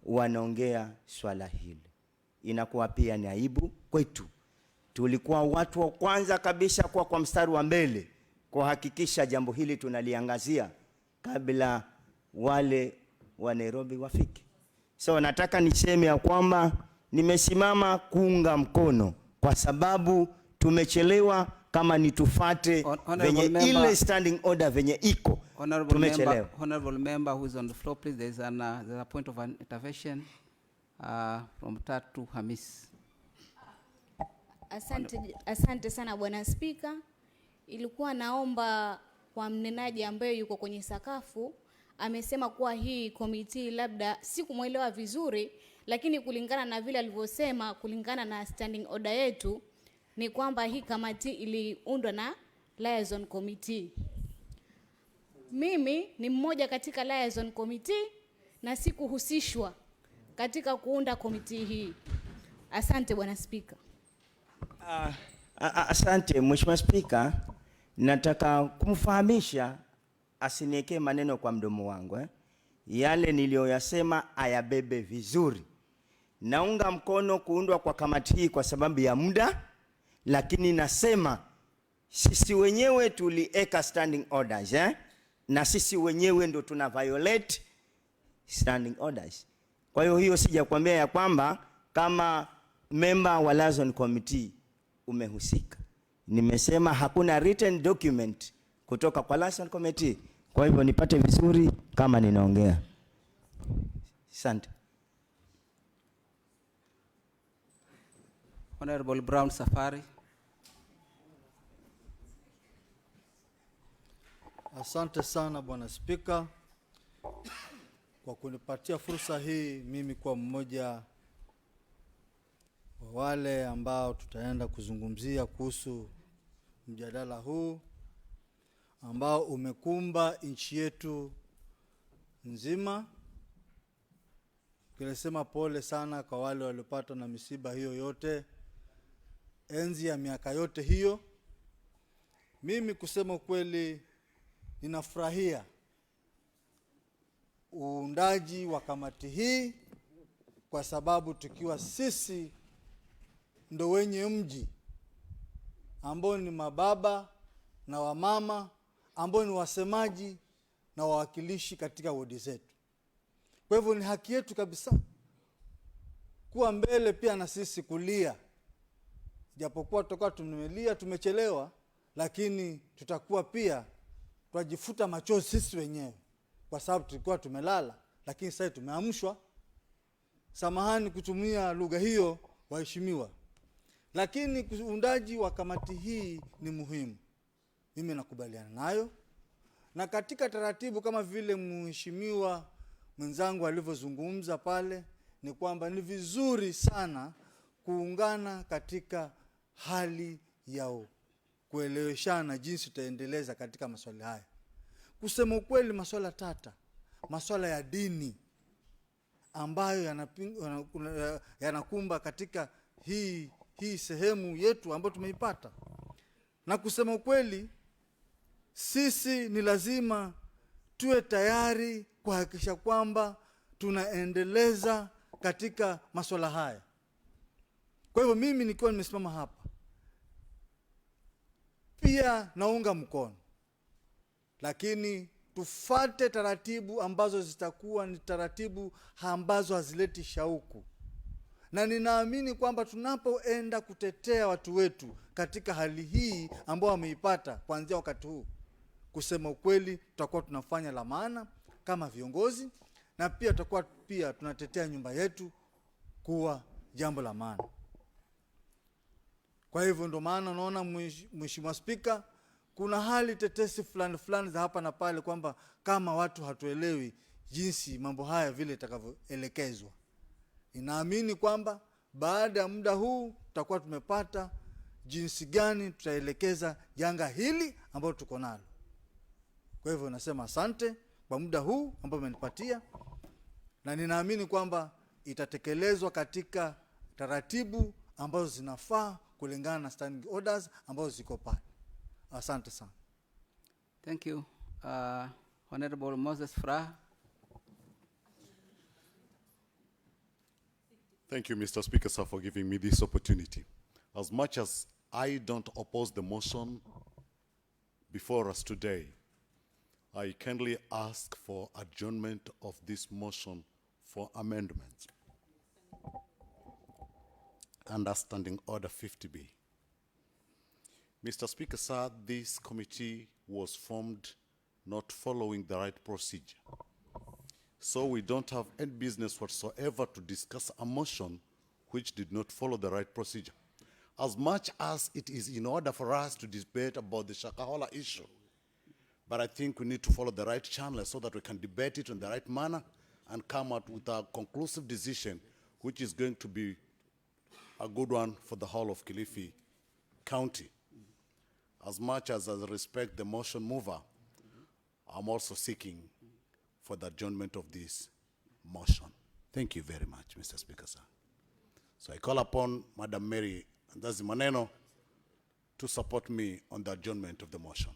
wanaongea swala hili. Inakuwa pia ni aibu kwetu. Tulikuwa watu wa kwanza kabisa kwa mstari wa mbele kuhakikisha jambo hili tunaliangazia kabla wale wa Nairobi wafike. So nataka niseme ya kwamba nimesimama kuunga mkono kwa sababu tumechelewa. Kama ni tufate venye ile standing order venye iko, tumechelewa. Honorable member who is on the floor, please. There's a point of an intervention from Tatu Hamis. Asante sana Bwana Spika. Ilikuwa naomba kwa mnenaji ambaye yuko kwenye sakafu, amesema kuwa hii komiti labda sikumuelewa vizuri, lakini kulingana na vile alivyosema, kulingana na standing order yetu ni kwamba hii kamati iliundwa na liaison committee. Mimi ni mmoja katika liaison committee na sikuhusishwa katika kuunda komiti hii. Asante Bwana Spika. Asante Mheshimiwa Spika, nataka kumfahamisha asiniwekee maneno kwa mdomo wangu. Yale niliyoyasema ayabebe vizuri. Naunga mkono kuundwa kwa kamati hii kwa sababu ya muda, lakini nasema sisi wenyewe tulieka standing orders, na sisi wenyewe ndo tuna violate standing orders. Kwa hiyo sijakwambia ya kwamba kama member wa liaison committee umehusika. Nimesema hakuna written document kutoka kwa liaison committee. Kwa hivyo nipate vizuri kama ninaongea. Asante. Honorable Brown Safari. Asante sana Bwana Spika kwa kunipatia fursa hii mimi kwa mmoja wa wale ambao tutaenda kuzungumzia kuhusu mjadala huu ambao umekumba nchi yetu nzima. Kilisema pole sana kwa wale waliopata na misiba hiyo yote enzi ya miaka yote hiyo. Mimi kusema kweli ninafurahia uundaji wa kamati hii kwa sababu tukiwa sisi ndo wenye mji ambao ni mababa na wamama ambao ni wasemaji na wawakilishi katika wodi zetu. Kwa hivyo ni haki yetu kabisa kuwa mbele pia na sisi kulia. Japokuwa tutakuwa tumelia, tumechelewa, lakini tutakuwa pia tunajifuta machozi sisi wenyewe kwa sababu tulikuwa tumelala, lakini sasa tumeamshwa. Samahani kutumia lugha hiyo waheshimiwa. Lakini uundaji wa kamati hii ni muhimu. Mimi nakubaliana nayo. Na katika taratibu kama vile mheshimiwa mwenzangu alivyozungumza pale, ni kwamba ni vizuri sana kuungana katika hali ya kueleweshana jinsi tutaendeleza katika masuala haya. Kusema ukweli, masuala tata, masuala ya dini ambayo yanakumba katika hii sehemu yetu ambayo tumeipata. Na kusema ukweli, sisi ni lazima tuwe tayari kuhakikisha kwamba tunaendeleza katika masuala haya. Kwa hivyo mimi nikiwa nimesimama hapa pia naunga mkono, lakini tufate taratibu ambazo zitakuwa ni taratibu ambazo hazileti shauku. Na ninaamini kwamba tunapoenda kutetea watu wetu katika hali hii ambao wameipata kuanzia wakati huu, kusema ukweli tutakuwa tunafanya la maana kama viongozi, na pia tutakuwa pia tunatetea nyumba yetu kuwa jambo la maana. Kwa hivyo ndo maana unaona Mheshimiwa Spika, kuna hali tetesi fulani za hapa na pale kwamba kama watu hatuelewi jinsi mambo haya vile itakavyoelekezwa. Ninaamini kwamba baada ya muda huu tutakuwa tumepata jinsi gani tutaelekeza janga hili ambalo tuko nalo. Kwa hivyo nasema asante kwa muda huu ambao umenipatia, na ninaamini kwamba itatekelezwa katika taratibu ambazo zinafaa kulingana na standing orders ambazo ziko pale. Asante sana. Thank you. Honorable Moses Fra. Thank you, Mr. Speaker, sir, for giving me this opportunity. As much as I don't oppose the motion before us today, I kindly ask for adjournment of this motion for amendment. Under Standing Order 50B. Mr. Speaker, sir, this committee was formed not following the right procedure. So we don't have any business whatsoever to discuss a motion which did not follow the right procedure. As much as it is in order for us to debate about the Shakahola issue, but I think we need to follow the right channel so that we can debate it in the right manner and come out with a conclusive decision which is going to be a good one for the whole of Kilifi County. As much as I respect the motion mover, I'm also seeking for the adjournment of this motion. Thank you very much, Mr. Speaker, sir. So I call upon Madam Mary Ndazi Maneno to support me on the adjournment of the motion.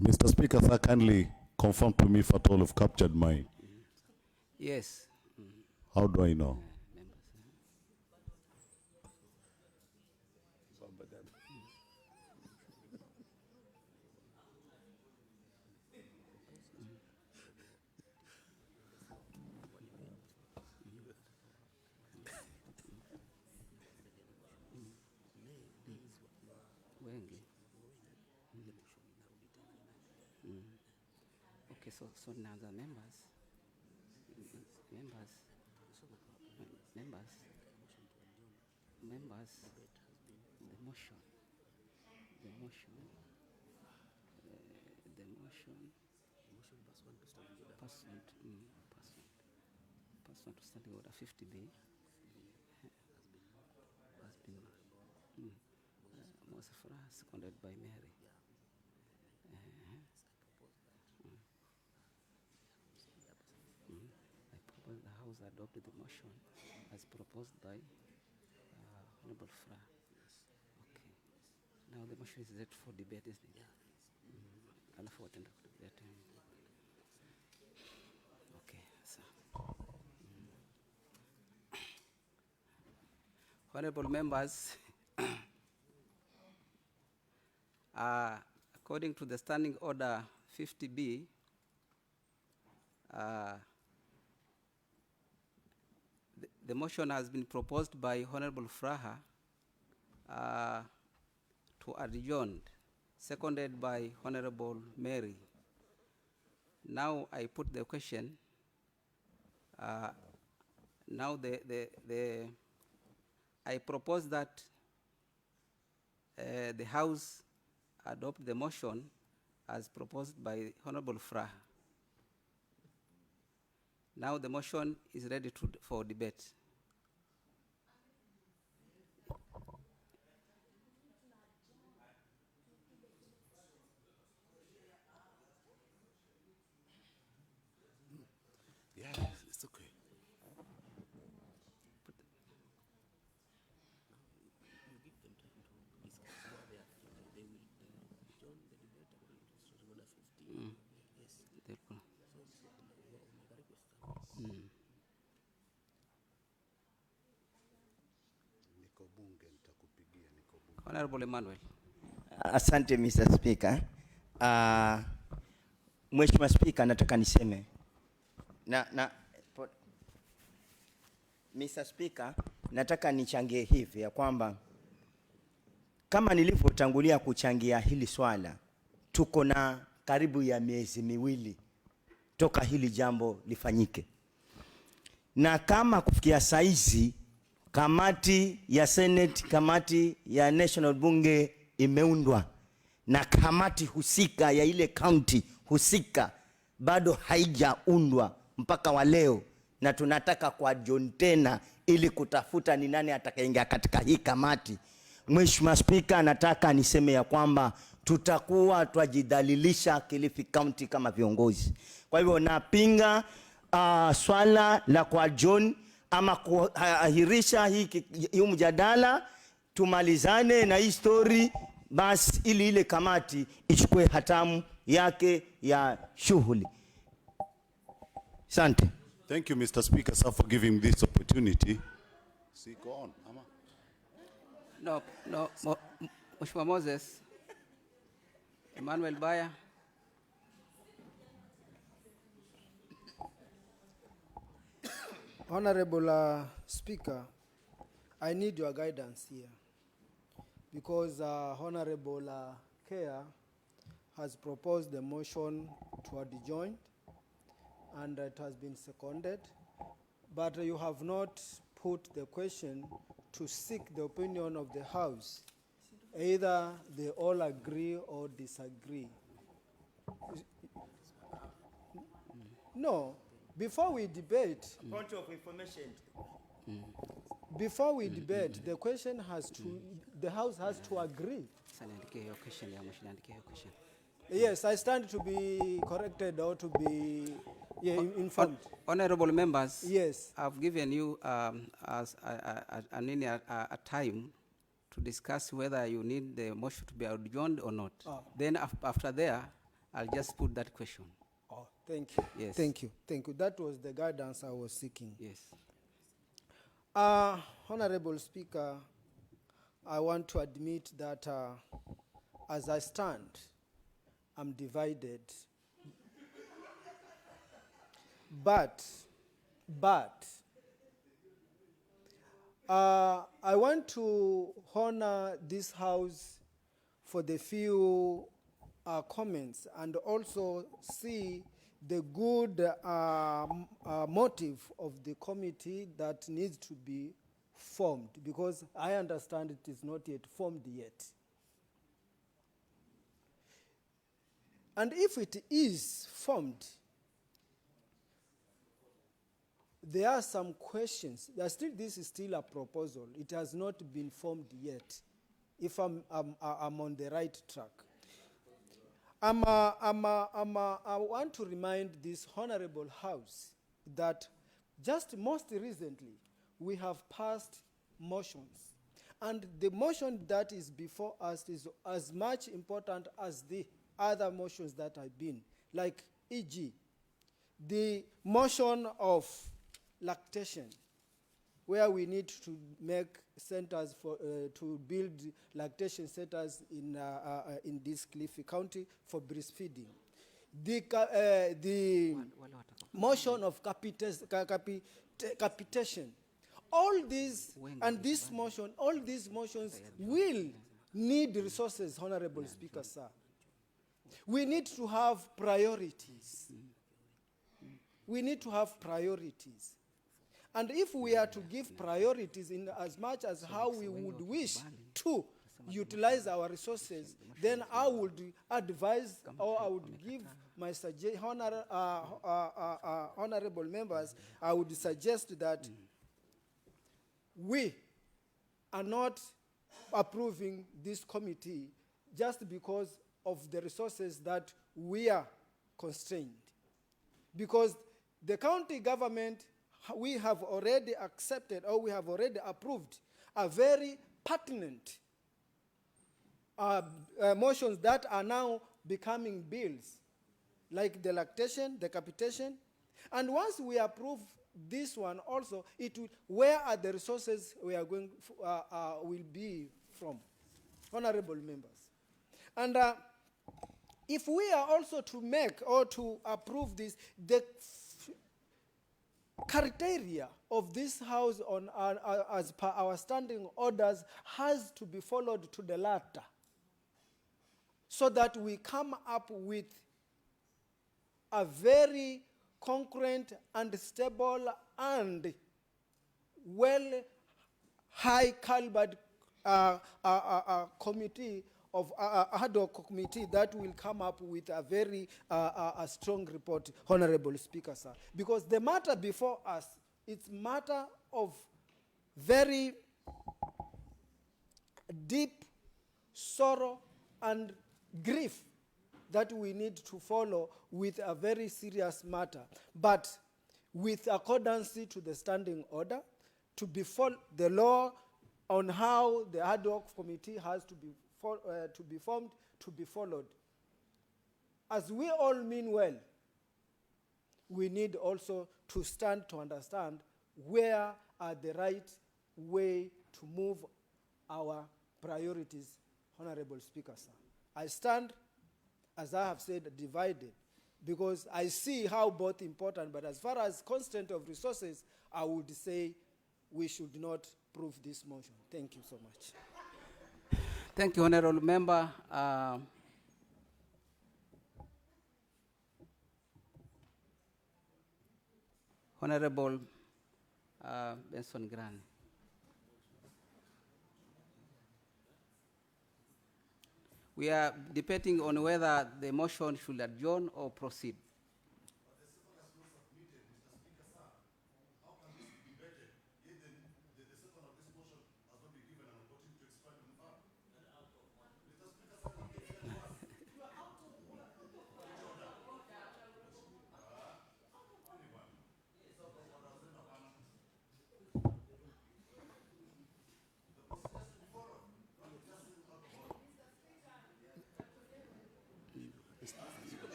Mr. Speaker, sir, kindly confirm to me if at all have captured mine. Yes. How do I know? Okay, so now the members, the motion, pursuant to Standing Order 50B has been Mosafra, seconded by Mary. I propose the House adopt the motion as proposed by Honorable Fra. Okay. Now the motion is set for debate, isn't it? Alafu wataenda kudebate. Okay, so. Honorable members, according to the Standing Order 50B, the motion has been proposed by Honorable Fraha to adjourn, seconded by Honorable Mary. Now I put the question. Now I propose that the House adopt the motion as proposed by Honorable Fraha. Now the motion is ready for debate. Yeah, it's okay. Honorable Emmanuel. Asante Mr. Speaker. Mheshimiwa Speaker, nataka niseme Mr. Speaker, nataka nichangie hivi ya kwamba kama nilivyotangulia kuchangia hili swala, tuko na karibu ya miezi miwili toka hili jambo lifanyike. Na kama kufikia saizi kamati ya Senate, kamati ya National Bunge imeundwa na kamati husika ya ile county husika bado haijaundwa mpaka wa leo, na tunataka kwa John tena ili kutafuta ni nani atakayeingia katika hii kamati. Mheshimiwa Speaker, nataka niseme ya kwamba tutakuwa twajidhalilisha Kilifi County kama viongozi. Kwa hivyo napinga swala la kwa John ama kuahirisha hii mjadala, tumalizane na hii story basi, ili ile kamati ichukue hatamu yake ya shughuli. Asante. Thank you, Mr. Speaker, sir, for giving this opportunity. See, go on, Ama. No, Mheshimiwa Moses, Emmanuel Baya. Honorable Speaker, I need your guidance here because Honorable Kea has proposed the motion to adjourn and it has been seconded, but you have not put the question to seek the opinion of the House. Either they all agree or disagree. No, before we debate, Point of information. Before we debate, the question has to, the House has to agree. Yes, I stand to be corrected or to be informed. Honorable members, yes, I've given you as a time to discuss whether you need the motion to be adjourned or not. Then after there, I'll just put that question. Oh, thank you. Yes. Thank you. Thank you. That was the guidance I was seeking. Yes. Honorable Speaker, I want to admit that as I stand, I'm divided. But I want to honor this House for the few comments and also see the good motive of the committee that needs to be formed, because I understand it is not yet formed yet. And if it is formed, there are some questions. This is still a proposal. It has not been formed yet, if I'm on the right track. I want to remind this honorable House that just most recently we have passed motions, And the motion that is before us is as much important as the other motions that have been, like e.g., the motion of lactation, where we need to make centers for, to build lactation centers in this Cliffy County for breastfeeding. The motion of capitation. All these, and this motion, all these motions will need resources, Honorable Speaker, sir. We need to have priorities. We need to have priorities. And if we are to give priorities in as much as how we would wish to utilize our resources, then I would advise, or I would give my honorable members, I would suggest that we are not approving this committee just because of the resources that we are constrained. Because the county government, we have already accepted, or we have already approved a very pertinent motions that are now becoming bills, like the lactation, the capitation. And once we approve this one also, it will, where are the resources we are going, will be from? Honorable members. And if we are also to make or to approve this, the criteria of this house on as per our standing orders has to be followed to the latter, so that we come up with a very concurrent and stable and well high calibered committee of ad hoc committee that will come up with a very strong report, Honorable Speaker, sir. Because the matter before us, it's matter of very deep sorrow and grief that we need to follow with a very serious matter, but with accordance to the standing order, to be the law on how the ad hoc committee has to be formed, to be followed. As we all mean well, we need also to stand to understand where are the right way to move our priorities, Honorable Speaker, sir. I stand, as I have said, divided, because I see how both important, but as far as constraint of resources, I would say we should not approve this motion. Thank you so much. Thank you, Honorable Member. Honorable Benson Grant. We are debating on whether the motion should adjourn or proceed.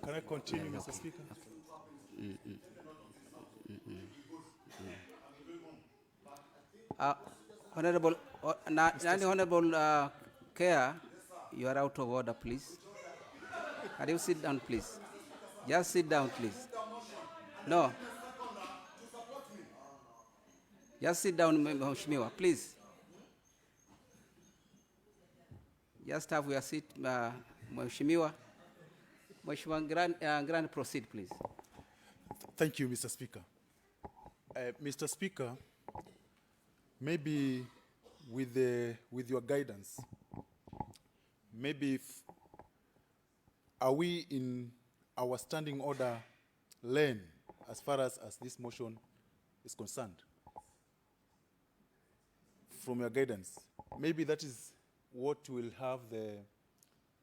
Can I continue, Mr. Speaker? Honorable, Honorable Care, you are out of order, please. Can you sit down, please? Just sit down, please. No. Just sit down, Mheshimiwa, please. Just have your seat, Mheshimiwa. Mheshimiwa, Grant, proceed, please. Thank you, Mr. Speaker. Mr. Speaker, maybe with your guidance, maybe are we in our standing order lane as far as this motion is concerned? From your guidance, maybe that is what will have the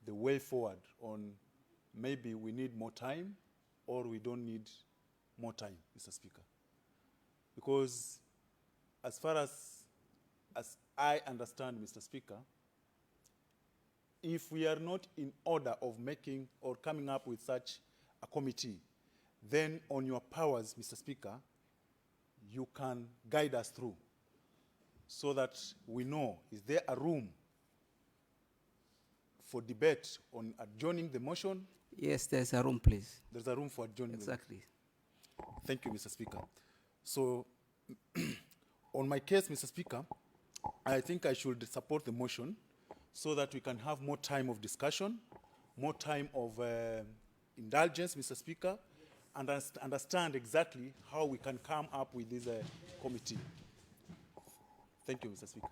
way forward on. Maybe we need more time, or we don't need more time, Mr. Speaker. Because as far as I understand, Mr. Speaker, if we are not in order of making or coming up with such a committee, then on your powers, Mr. Speaker, you can guide us through so that we know, is there a room for debate on adjourning the motion? Yes, there's a room, please. There's a room for adjourning. Exactly. Thank you, Mr. Speaker. So, on my case, Mr. Speaker, I think I should support the motion so that we can have more time of discussion, more time of indulgence, Mr. Speaker, and understand exactly how we can come up with this committee. Thank you, Mr. Speaker.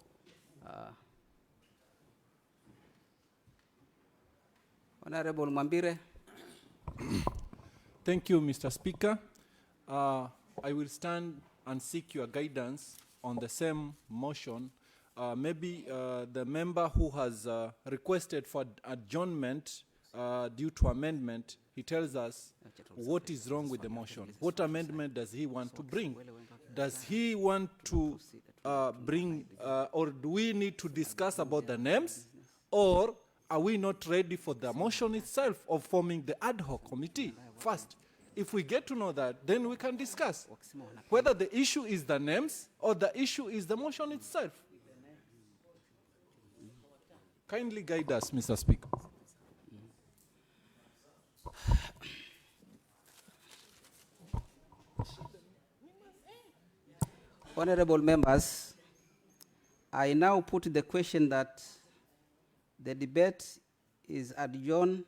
Honorable Mambire. Thank you, Mr. Speaker. I will stand and seek your guidance on the same motion. Maybe the member who has requested for adjournment due to amendment, he tells us what is wrong with the motion. What amendment does he want to bring? Does he want to bring, or do we need to discuss about the names? Or are we not ready for the motion itself of forming the ad hoc committee first? If we get to know that, then we can discuss whether the issue is the names or the issue is the motion itself. Kindly guide us, Mr. Speaker. Honorable members, I now put the question that the debate is adjourned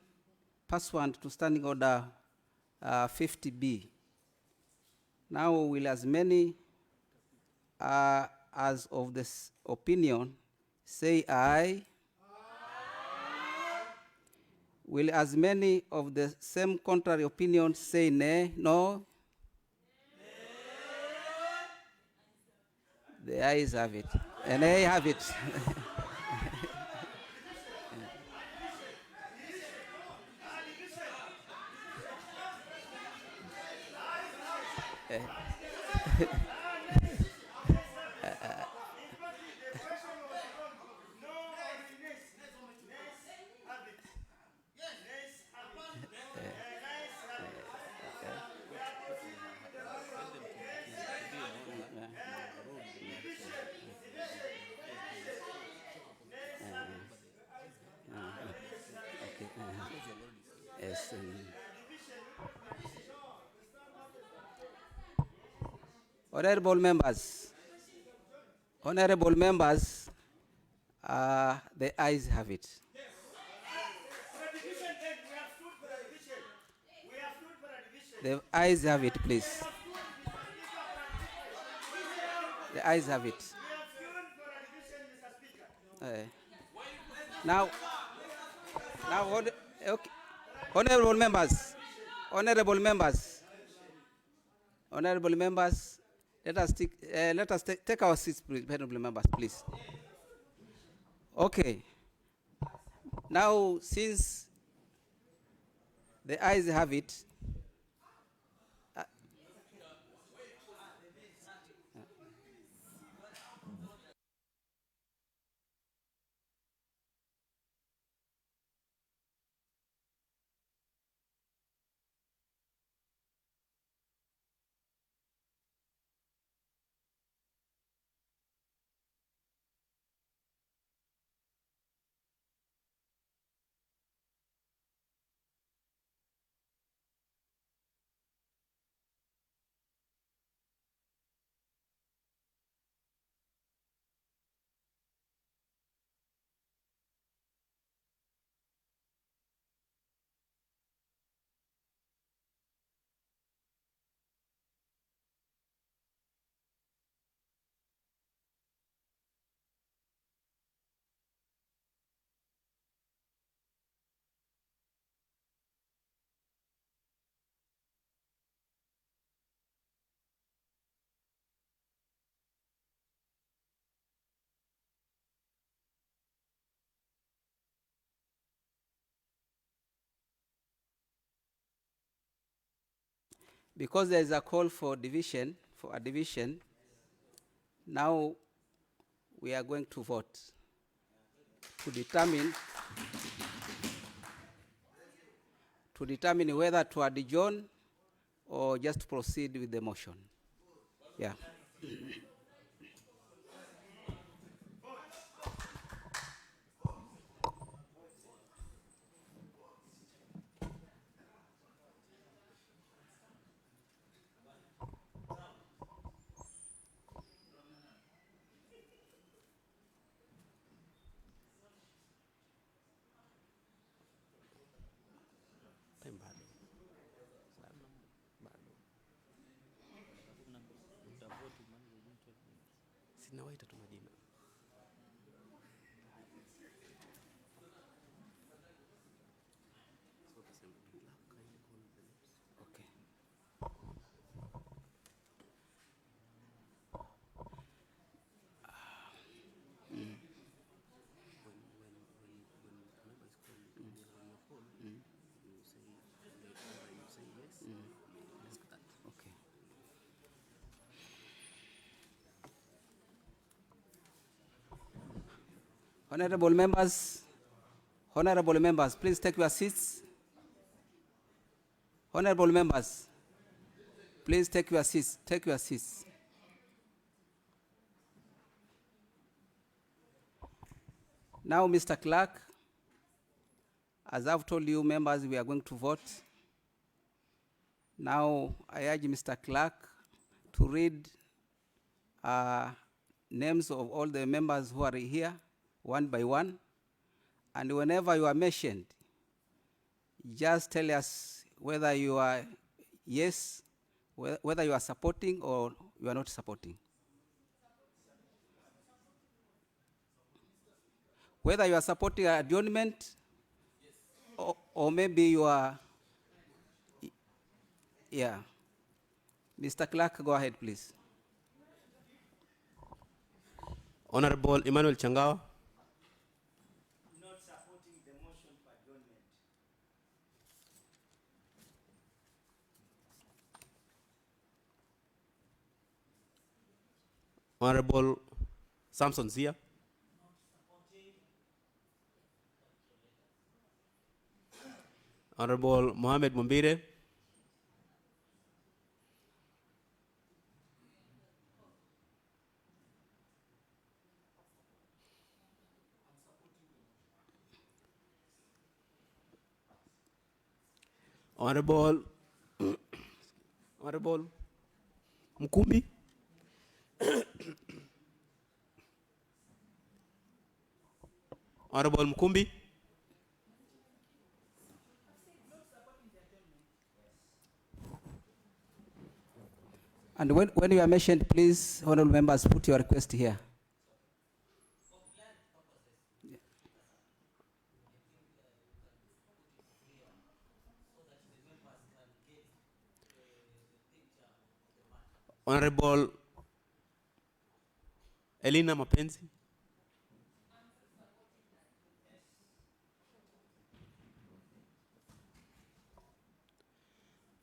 pursuant to Standing Order 50B. Now, will as many as of this opinion say aye? Will as many of the same contrary opinion say nay? No? The ayes have it. And they have it. Yes. Honorable members, the ayes have it. The ayes have it, please. The ayes have it. Now, okay. Honorable members, let us take our seats, please, honorable members, please. Okay. Now, since the ayes have it, Because there is a call for a division, now we are going to vote to determine whether to adjourn or just proceed with the motion. Yeah. Sinawaita tu majina. Honorable members, please take your seats. Honorable members, please take your seats. Take your seats. Now, Mr. Clerk, as I've told you, members, we are going to vote. Now, I urge Mr. Clerk to read names of all the members who are here, one by one. And whenever you are mentioned, just tell us whether you are yes, whether you are supporting or you are not supporting. Whether you are supporting adjournment or maybe you are, yeah. Mr. Clerk, go ahead, please. Honorable Emmanuel Changawa. Not supporting the motion for adjournment. Honorable Samson Zia. Honorable Mohamed Mumbire. Honorable Mkumbi. Honorable Mkumbi. And when you are mentioned, please, honorable members, put your request here. Honorable Elina Mapenzi.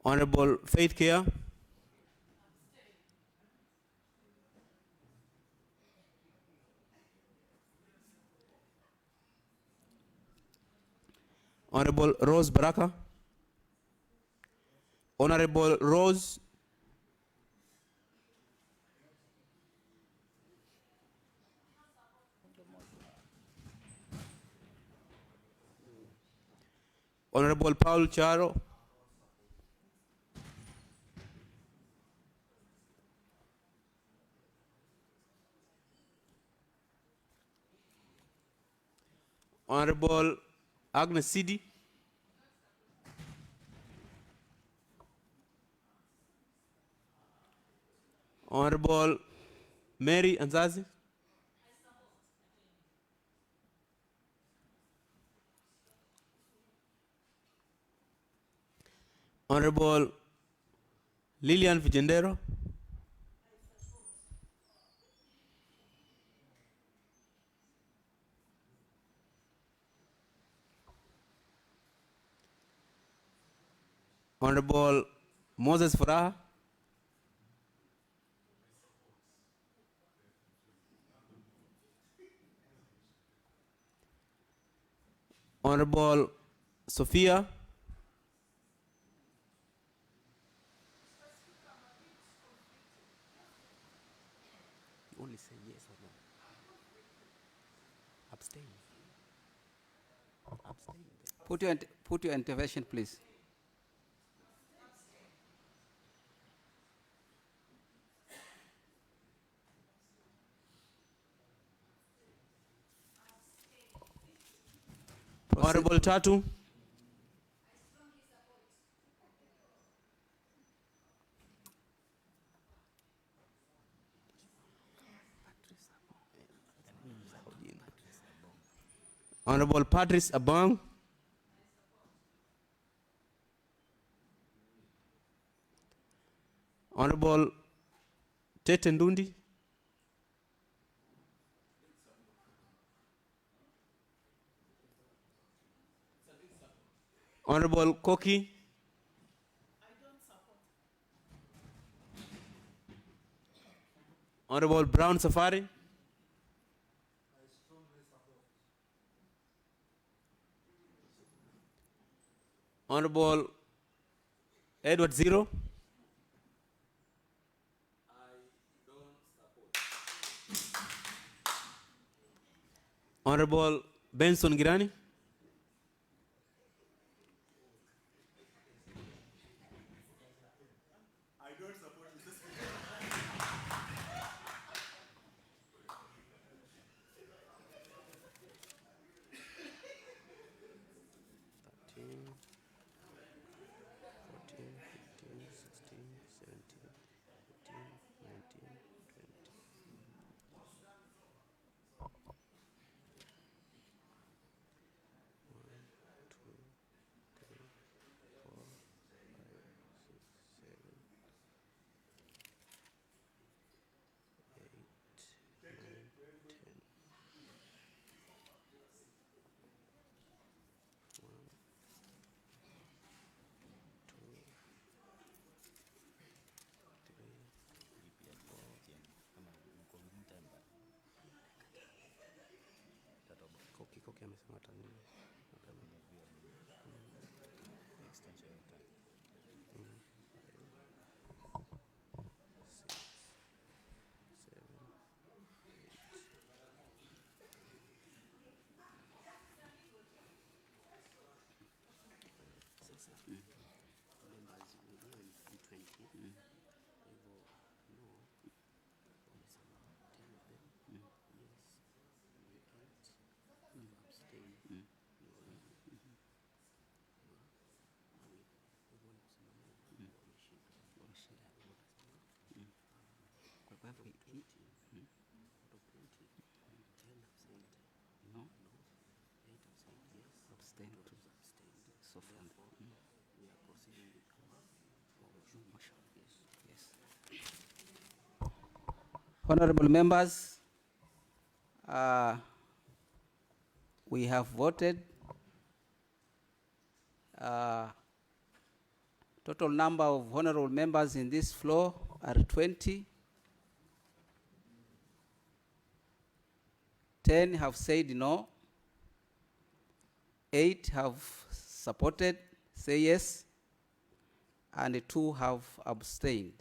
Honorable Faith Kia. Honorable Rose Baraka. Honorable Rose. Honorable Paul Charo. Honorable Agnes Sidi. Honorable Mary Anzazi. Honorable Lilian Vijendero. Honorable Moses Furaha. Honorable Sophia. You only say yes or no. Abstain. Abstain. Put your intervention, please. Honorable Tatu. Honorable Patrice Abang. Honorable Tete Ndundi. Honorable Koki. Honorable Brown Safari. Honorable Edward Zero. Honorable Benson Girani. I don't support Mr. Speaker. Koki amesema tanini. Honorable members, we have voted. Total number of honorable members in this floor are 20. 10 have said no. 8 have supported, say yes, and 2 have abstained.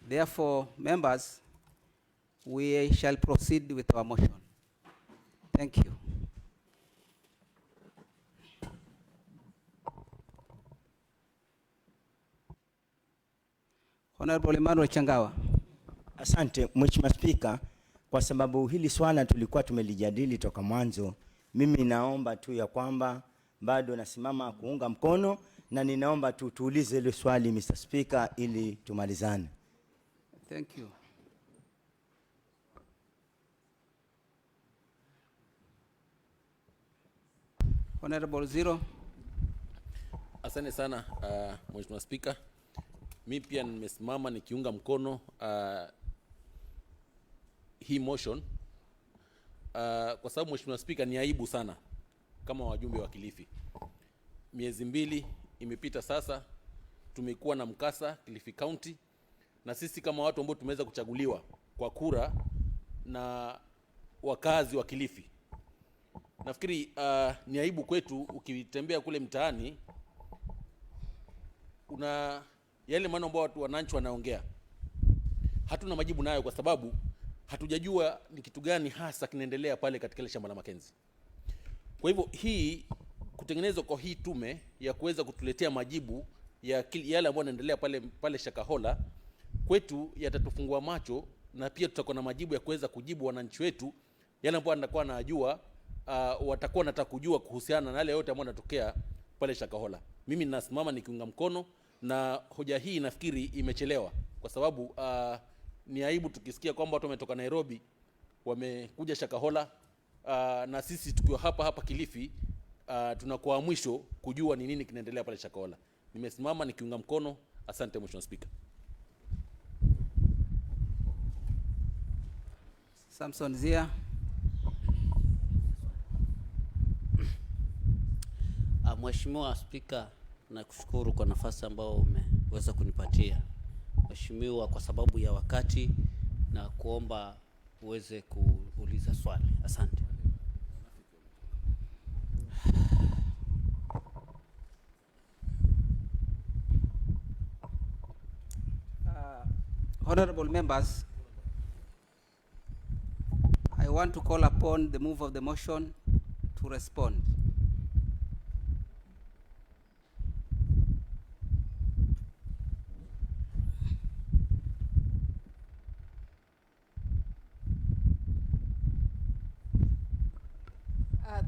Therefore, members, we shall proceed with our motion. Thank you. Honorable Emmanuel Changawa. Asante Mheshimiwa Spika, kwa sababu hili swala tulikuwa tumelijadili toka mwanzo. Mimi naomba tu ya kwamba bado nasimama kuunga mkono na ninaomba tu tuulize ile swali Mr. Speaker ili tumalizane. Thank you. Honorable Zero. Asante sana Mheshimiwa Speaker. Mimi pia nimesimama nikiunga mkono hii motion kwa sababu Mheshimiwa Speaker, ni aibu sana kama wajumbe wa Kilifi. Miezi 2 imepita sasa, tumekuwa na mkasa Kilifi County, na sisi kama watu ambao tumeweza kuchaguliwa kwa kura na wakazi wa Kilifi, nafikiri ni aibu kwetu ukitembea kule mtaani una yale maneno ambayo watu wananchi wanaongea, hatuna majibu nayo, kwa sababu hatujajua ni kitu gani hasa kinaendelea pale katika ile shamba la Mackenzie. Kwa hivyo hii kutengenezwa kwa hii tume ya kuweza kutuletea majibu ya yale ambayo yanaendelea pale Shakahola kwetu yatatufungua macho, na pia tutakuwa na majibu ya kuweza kujibu wananchi wetu yale ambayo watakuwa wanajua, watakuwa wanataka kujua kuhusiana na yale yote ambayo yanatokea pale Shakahola. Mimi ninasimama nikiunga mkono, na hoja hii nafikiri imechelewa, kwa sababu ni aibu tukisikia kwamba watu wametoka Nairobi wamekuja Shakahola, na sisi tukiwa hapa Kilifi tunakuwa mwisho kujua ni nini kinaendelea pale Shakahola. Nimesimama nikiunga mkono. Asante Mheshimiwa Speaker. Samson Zia. Mheshimiwa Speaker, nakushukuru kwa nafasi ambayo umeweza kunipatia. Mheshimiwa, kwa sababu ya wakati na kuomba uweze kuuliza swali. Asante. Honorable members, I want to call upon the move of the motion to respond.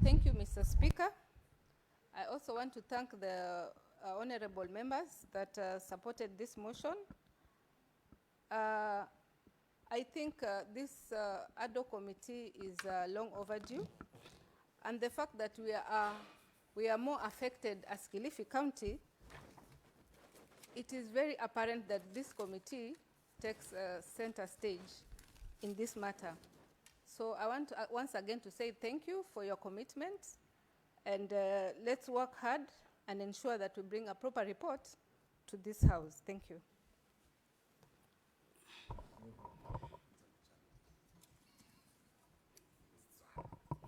Thank you, Mr. Speaker. I also want to thank the honorable members that supported this motion. I think this ad hoc committee is long overdue, and the fact that we are more affected as Kilifi County, it is very apparent that this committee takes center stage in this matter. So I want to, once again to say thank you for your commitment, and let's work hard and ensure that we bring a proper report to this House. Thank you.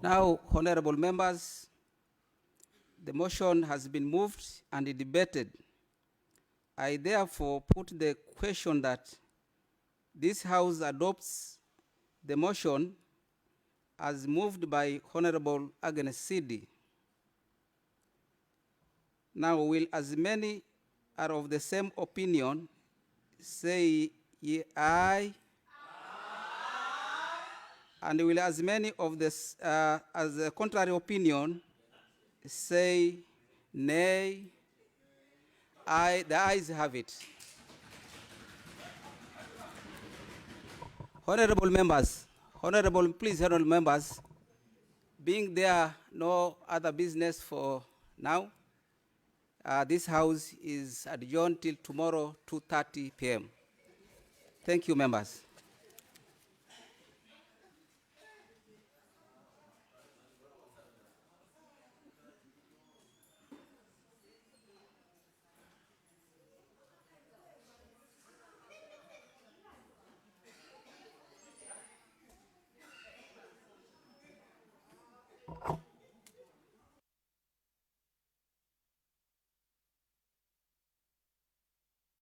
Now, honorable members, the motion has been moved and debated. I therefore put the question that this House adopts the motion as moved by Honorable Agnes Sidi. Now, will as many are of the same opinion say ye aye? And will as many of this as a contrary opinion say nay? Aye, the ayes have it. Honorable members, please, honorable members, being there no other business for now, this House is adjourned till tomorrow, 2:30 p.m. Thank you, members.